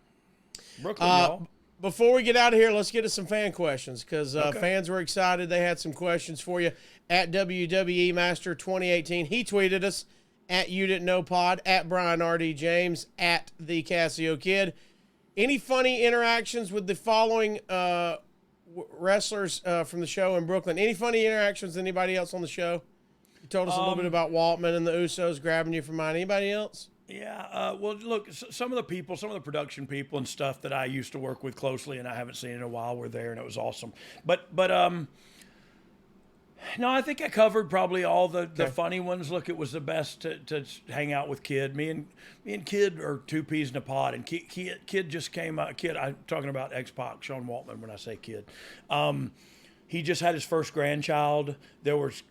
S3: y'all.
S2: Before we get out of here, let's get to some fan questions because fans were excited. They had some questions for you at WWE Master 2018. He tweeted us at You Didn't Know Pod, at Brian R.D. James, at The Casio Kid. Any funny interactions with the following wrestlers from the show in Brooklyn? Any funny interactions with anybody else on the show? You told us a little bit about Waltman and the Usos grabbing you from mine. Anybody else?
S3: Yeah, well, look, some of the people, some of the production people and stuff that I used to work with closely and I haven't seen in a while were there, and it was awesome. But no, I think I covered probably all the funny ones. Look, it was the best to hang out with Kid. Me and Kid are two peas in a pod, and Kid just came out. Kid, I'm talking about X-Pac, Sean Waltman when I say Kid. He just had his first grandchild. There was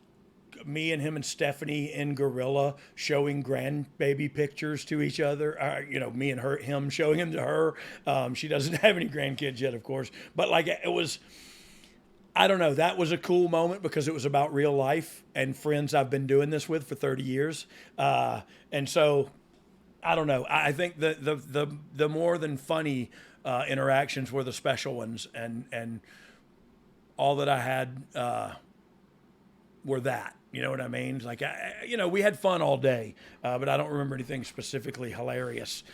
S3: me and him and Stephanie in Gorilla showing grandbaby pictures to each other. Me and him showing him to her. She doesn't have any grandkids yet, of course. But like it was. I don't know. That was a cool moment because it was about real life and friends I've been doing this with for 30 years. And so, I don't know. I think the more than funny interactions were the special ones, and all that I had were that. You know what I mean? Like, we had fun all day, but I don't remember anything specifically hilarious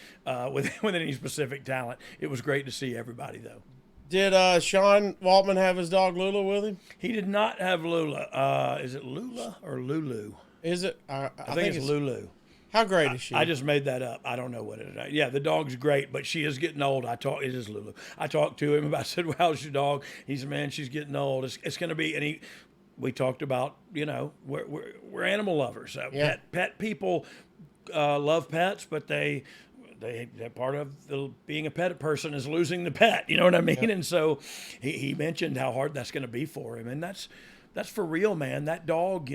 S3: with any specific talent. It was great to see everybody, though.
S2: Did Sean Waltman have his dog Lula with him?
S3: He did not have Lula. Is it Lula or Lulu?
S2: Is it?
S3: I think it's Lulu.
S2: How great is she?
S3: I just made that up. I don't know what it is. Yeah, the dog's great, but she is getting old. It is Lulu. I talked to him about, I said, well, how's your dog? He said, man, she's getting old. It's going to be, and we talked about, we're animal lovers. Pet people love pets, but they're part of being a pet person is losing the pet. You know what I mean? Yeah. And so he mentioned how hard that's going to be for him. And that's for real, man. That dog,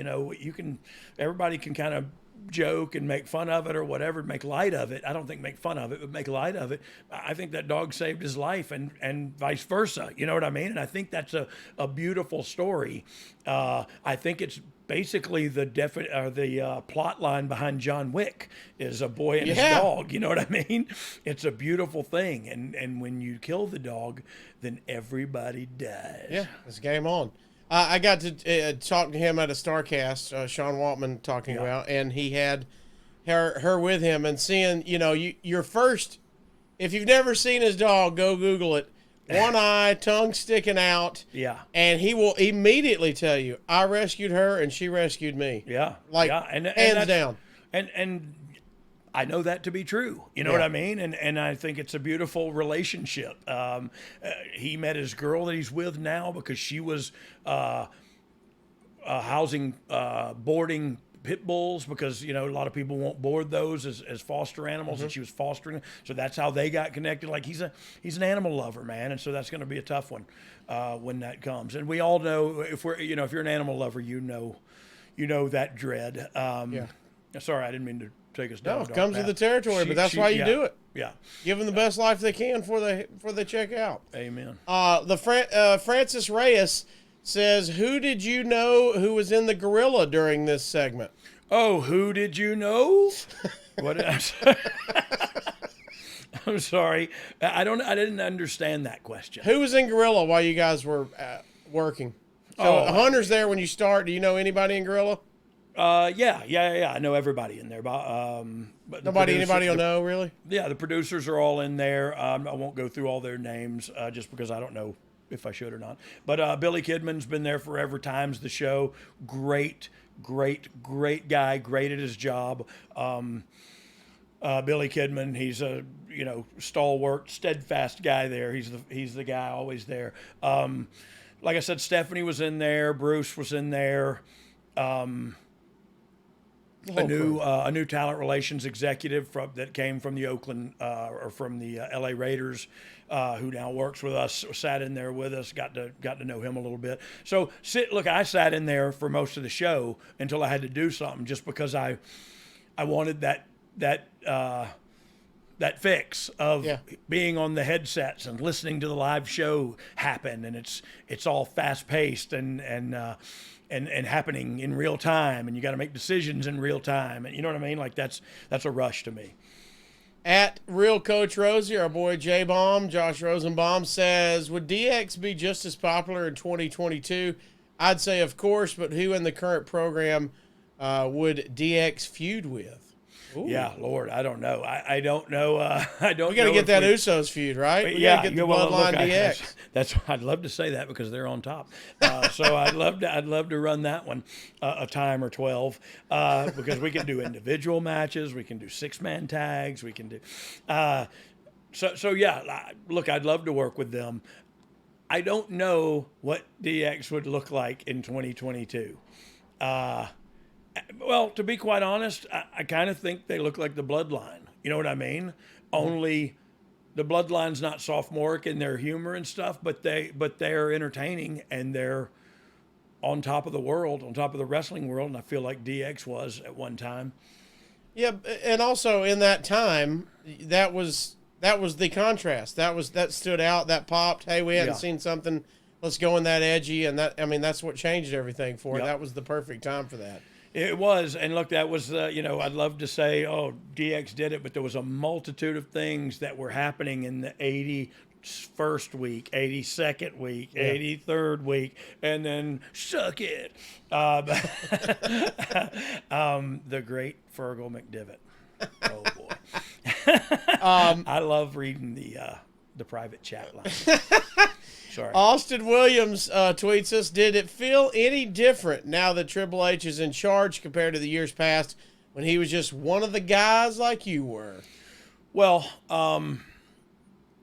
S3: everybody can kind of joke and make fun of it or whatever, make light of it. I don't think make fun of it, but make light of it. I think that dog saved his life and vice versa. You know what I mean? And I think that's a beautiful story. I think it's basically the plot line behind John Wick is a boy and his dog. You know what I mean? It's a beautiful thing. And when you kill the dog, then everybody dies.
S2: Yeah, it's game on. I got to talk to him at a StarCast, Sean Waltman talking about, and he had her with him, and seeing, your first, if you've never seen his dog, go Google it. One eye, tongue sticking out.
S3: Yeah.
S2: And he will immediately tell you, I rescued her and she rescued me.
S3: Yeah.
S2: Like,
S3: and
S2: hands down.
S3: And I know that to be true. You know what I mean? And I think it's a beautiful relationship. He met his girl that he's with now because she was housing, boarding pit bulls because, a lot of people won't board those as foster animals, and she was fostering. So that's how they got connected. Like, he's an animal lover, man. And so that's going to be a tough one when that comes. And we all know if you're an animal lover, you know that dread. Sorry, I didn't mean to take us down.
S2: No, it comes with the territory, but that's why you do it.
S3: Yeah.
S2: Give them the best life they can before they check out.
S3: Amen.
S2: Francis Reyes says, who did you know who was in the gorilla during this segment?
S3: Oh, who did you know? What? I'm sorry. I didn't understand that question.
S2: Who was in gorilla while you guys were working? So Hunter's there when you start. Do you know anybody in gorilla?
S3: Yeah. I know everybody in there. But
S2: anybody will know, really?
S3: Yeah, the producers are all in there. I won't go through all their names just because I don't know if I should or not. But Billy Kidman's been there forever, times the show. Great guy, great at his job. Billy Kidman, he's a stalwart, steadfast guy there. He's the guy always there. Like I said, Stephanie was in there. Bruce was in there. A new talent relations executive that came from the Oakland or from the LA Raiders, who now works with us, sat in there with us, got to know him a little bit. So I sat in there for most of the show until I had to do something, just because I wanted that fix of being on the headsets and listening to the live show happen, and it's all fast paced and happening in real time, and you got to make decisions in real time, and you know what I mean? Like, that's a rush to me.
S2: At Real Coach Rosie, our boy J-Bomb, Josh Rosenbaum, says, would DX be just as popular in 2022? I'd say, of course, but who in the current program would DX feud with? Ooh.
S3: Yeah, Lord, I don't know. I don't know. I don't.
S2: We got to get that Usos feud, right? We got to get the Bloodline DX.
S3: That's. I'd love to say that because they're on top. So I'd love to run that one a time or 12 because we can do individual matches, we can do 6-man tags, we can do. So yeah, look, I'd love to work with them. I don't know what DX would look like in 2022. Well, to be quite honest, I kind of think they look like the Bloodline. You know what I mean? Only the Bloodline's not sophomoric in their humor and stuff, but they're entertaining, and they're on top of the world, on top of the wrestling world, and I feel like DX was at one time.
S2: Yeah, and also in that time, that was the contrast. That stood out, that popped. Hey, we hadn't seen something let's go in that edgy, and that's what changed everything for it.
S3: Yep.
S2: That was the perfect time for that.
S3: It was, and look, that was, I'd love to say, oh, DX did it, but there was a multitude of things that were happening in the 81st week, 82nd week, 83rd week, and then suck it. The great Fergal McDivitt. Oh boy. I love reading the private chat line. Sorry.
S2: Austin Williams tweets us, did it feel any different now that Triple H is in charge compared to the years past when he was just one of the guys like you were?
S3: Well,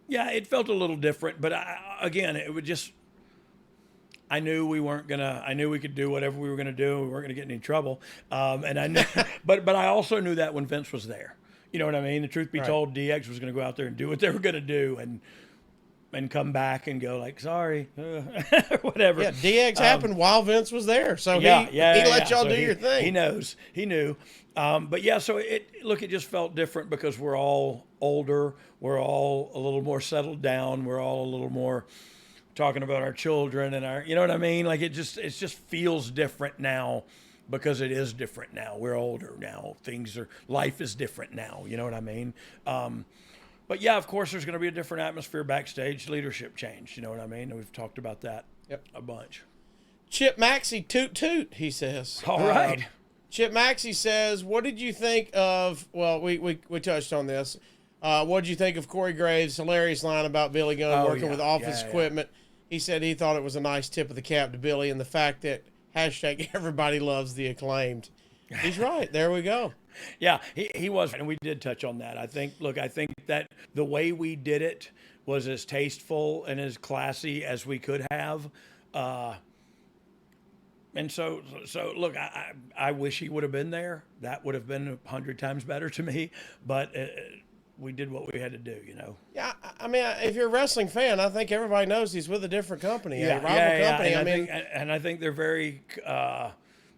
S3: yeah, it felt a little different, but again, it would just, I knew we could do whatever we were going to do. We weren't going to get in any trouble. And I knew, but I also knew that when Vince was there, you know what I mean? The truth be told, DX was going to go out there and do what they were going to do and come back and go like, sorry, whatever.
S2: Yeah, DX happened while Vince was there. So he let y'all do your thing.
S3: He knew. But yeah, so it just felt different because we're all older. We're all a little more settled down. We're all a little more talking about our children and you know what I mean? Like it just feels different now because it is different now. We're older now. Life is different now. You know what I mean? But yeah, of course, there's going to be a different atmosphere backstage, leadership change. You know what I mean? And we've talked about that a bunch.
S2: Chip Maxey, toot toot, he says.
S3: All right.
S2: Chip Maxey says, what did you think of, well, we touched on this. What did you think of Corey Graves' hilarious line about Billy Gunn working with office equipment? He said he thought it was a nice tip of the cap to Billy and the fact that hashtag everybody loves the Acclaimed. He's right. There we go.
S3: Yeah, he was, and we did touch on that. I think that the way we did it was as tasteful and as classy as we could have. And so look, I wish he would have been there. That would have been 100 times better to me, but we did what we had to do, you know.
S2: Yeah, I mean, if you're a wrestling fan, I think everybody knows he's with a different company, a rival company.
S3: And I think they're very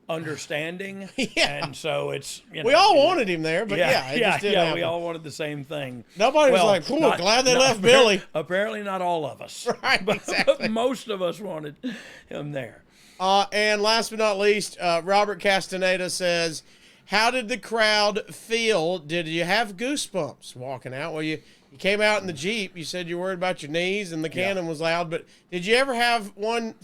S3: understanding. And so it's,
S2: we all wanted him there, but it just didn't happen.
S3: We all wanted the same thing.
S2: Nobody was like, cool, glad they left Billy.
S3: Apparently not all of us.
S2: Right, exactly.
S3: But most of us wanted him there.
S2: And last but not least, Robert Castaneda says, how did the crowd feel? Did you have goosebumps walking out? Well, you came out in the Jeep. You said you were worried about your knees and the cannon was loud. But did you ever have one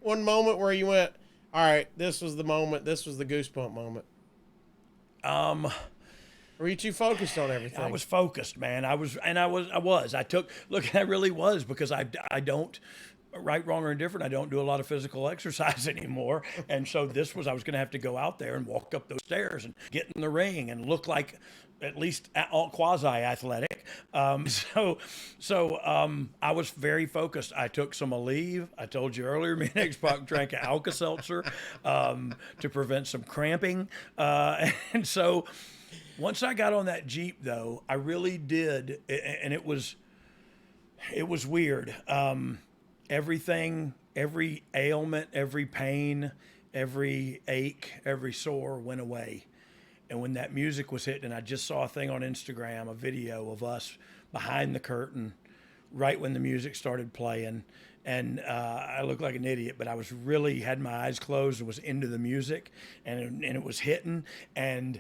S2: moment where you went, all right, this was the moment. This was the goosebump moment? Or were you too focused on everything?
S3: I was focused, man. I really was, because I don't, right, wrong, or indifferent, I don't do a lot of physical exercise anymore. And so I was going to have to go out there and walk up those stairs and get in the ring and look like at least quasi-athletic. So I was very focused. I took some Aleve. I told you earlier, me and X-Pac drank an Alka-Seltzer to prevent some cramping. And so once I got on that Jeep, though, I really did, and it was weird. Everything, every ailment, every pain, every ache, every sore went away. And when that music was hitting, and I just saw a thing on Instagram, a video of us behind the curtain, right when the music started playing. And I looked like an idiot, but I was really, had my eyes closed and was into the music, and it was hitting. And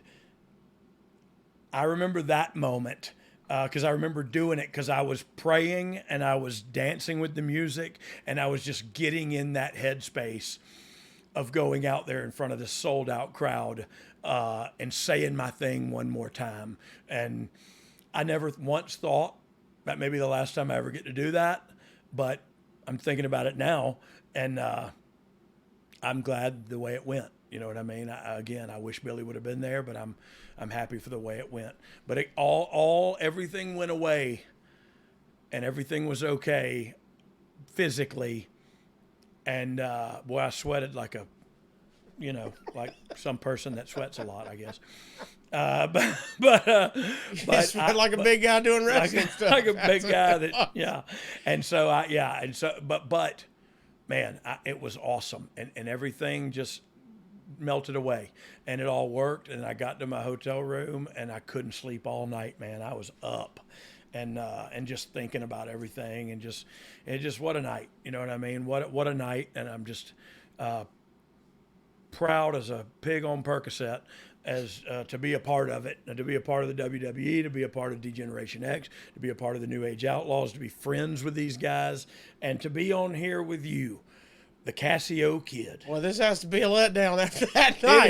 S3: I remember that moment. Because I remember doing it because I was praying and I was dancing with the music, and I was just getting in that headspace of going out there in front of this sold out crowd and saying my thing one more time. And I never once thought that maybe the last time I ever get to do that, but I'm thinking about it now, and I'm glad the way it went. You know what I mean? I wish Billy would have been there, but I'm happy for the way it went. But everything went away, and everything was okay physically. And boy, I sweated like like some person that sweats a lot, I guess. But
S2: like a big guy doing wrestling stuff.
S3: Like a big guy that, And so but man, it was awesome, and everything just melted away, and it all worked. And I got to my hotel room and I couldn't sleep all night, man. I was up, and just thinking about everything, and just what a night. You know what I mean? What a night, and I'm just proud as a pig on Percocet as to be a part of it, to be a part of the WWE, to be a part of D-Generation X, to be a part of the New Age Outlaws, to be friends with these guys, and to be on here with you, the Casio Kid.
S2: Well, this has to be a letdown after that night.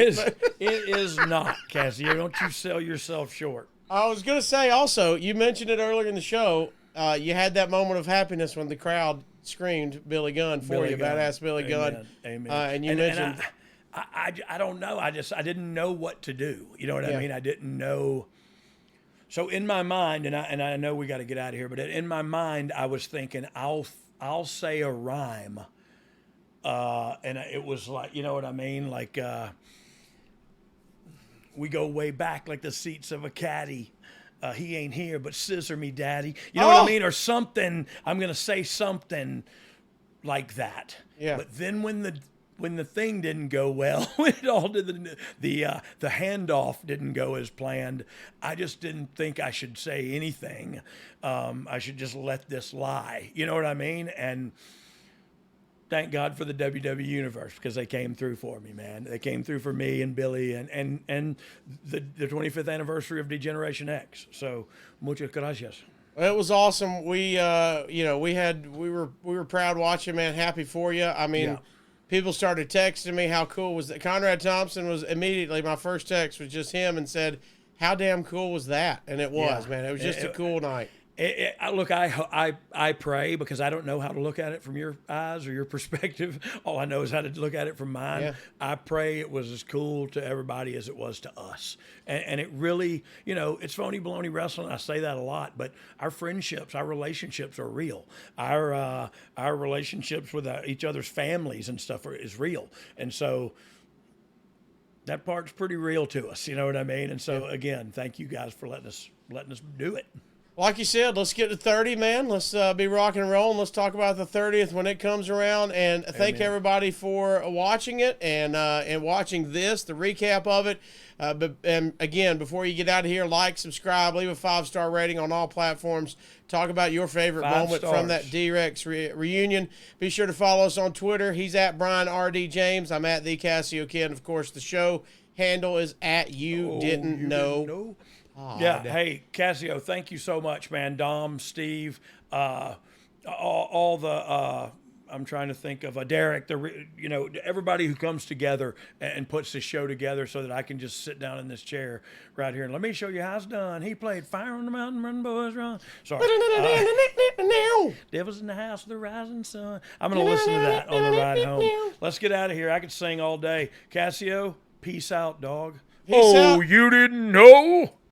S3: It is not, Casio. Don't you sell yourself short.
S2: I was going to say also, you mentioned it earlier in the show, you had that moment of happiness when the crowd screamed Billy Gunn for
S3: Billy
S2: you,
S3: Gunn.
S2: Badass Billy
S3: Amen.
S2: Gunn.
S3: Amen.
S2: And you mentioned...
S3: I don't know. I didn't know what to do. You know what I mean? I didn't know. So in my mind, and I know we got to get out of here, but in my mind, I was thinking I'll say a rhyme, and it was like, you know what I mean? Like we go way back, like the seats of a caddy. He ain't here, but scissor me, daddy. You know what I mean? Or something. I'm gonna say something like that.
S2: Yeah.
S3: But then when the thing didn't go well, when it all did the handoff didn't go as planned, I just didn't think I should say anything. I should just let this lie. You know what I mean? And thank God for the WWE Universe, because they came through for me, man. They came through for me and Billy and the 25th anniversary of D-Generation X. So muchas gracias.
S2: It was awesome. We were proud watching, man. Happy for you. I mean.
S3: Yeah.
S2: People started texting me how cool was that. Conrad Thompson was immediately, my first text was just him and said, how damn cool was that? And it was, man. It was just a cool night.
S3: Look, I pray, because I don't know how to look at it from your eyes or your perspective. All I know is how to look at it from mine.
S2: Yeah.
S3: I pray it was as cool to everybody as it was to us. And it really, it's phony baloney wrestling. I say that a lot, but our friendships, our relationships are real. Our relationships with each other's families and stuff is real. And so that part's pretty real to us. You know what I mean? And so again, thank you guys for letting us do it.
S2: Like you said, let's get to 30, man. Let's be rocking and rolling. Let's talk about the 30th when it comes around. And thank everybody for watching it and watching this, the recap of it. And again, before you get out of here, like, subscribe, leave a 5-star rating on all platforms. Talk about your favorite moment from that D-Rex reunion. Be sure to follow us on Twitter. He's at Brian R.D. James. I'm at The Casio Kid. And, of course, the show handle is at You Didn't Know. Oh,
S3: yeah. Hey, Casio, thank you so much, man. Dom, Steve, all the, I'm trying to think of Derek, everybody who comes together and puts this show together so that I can just sit down in this chair right here and let me show you how it's done. He played Fire on the Mountain, Run Boys Run. Sorry. Devils in the House of the Rising Sun. I'm going to listen to that on the ride home. Let's get out of here. I could sing all day. Casio, peace out, dog.
S2: Peace out.
S3: You didn't know?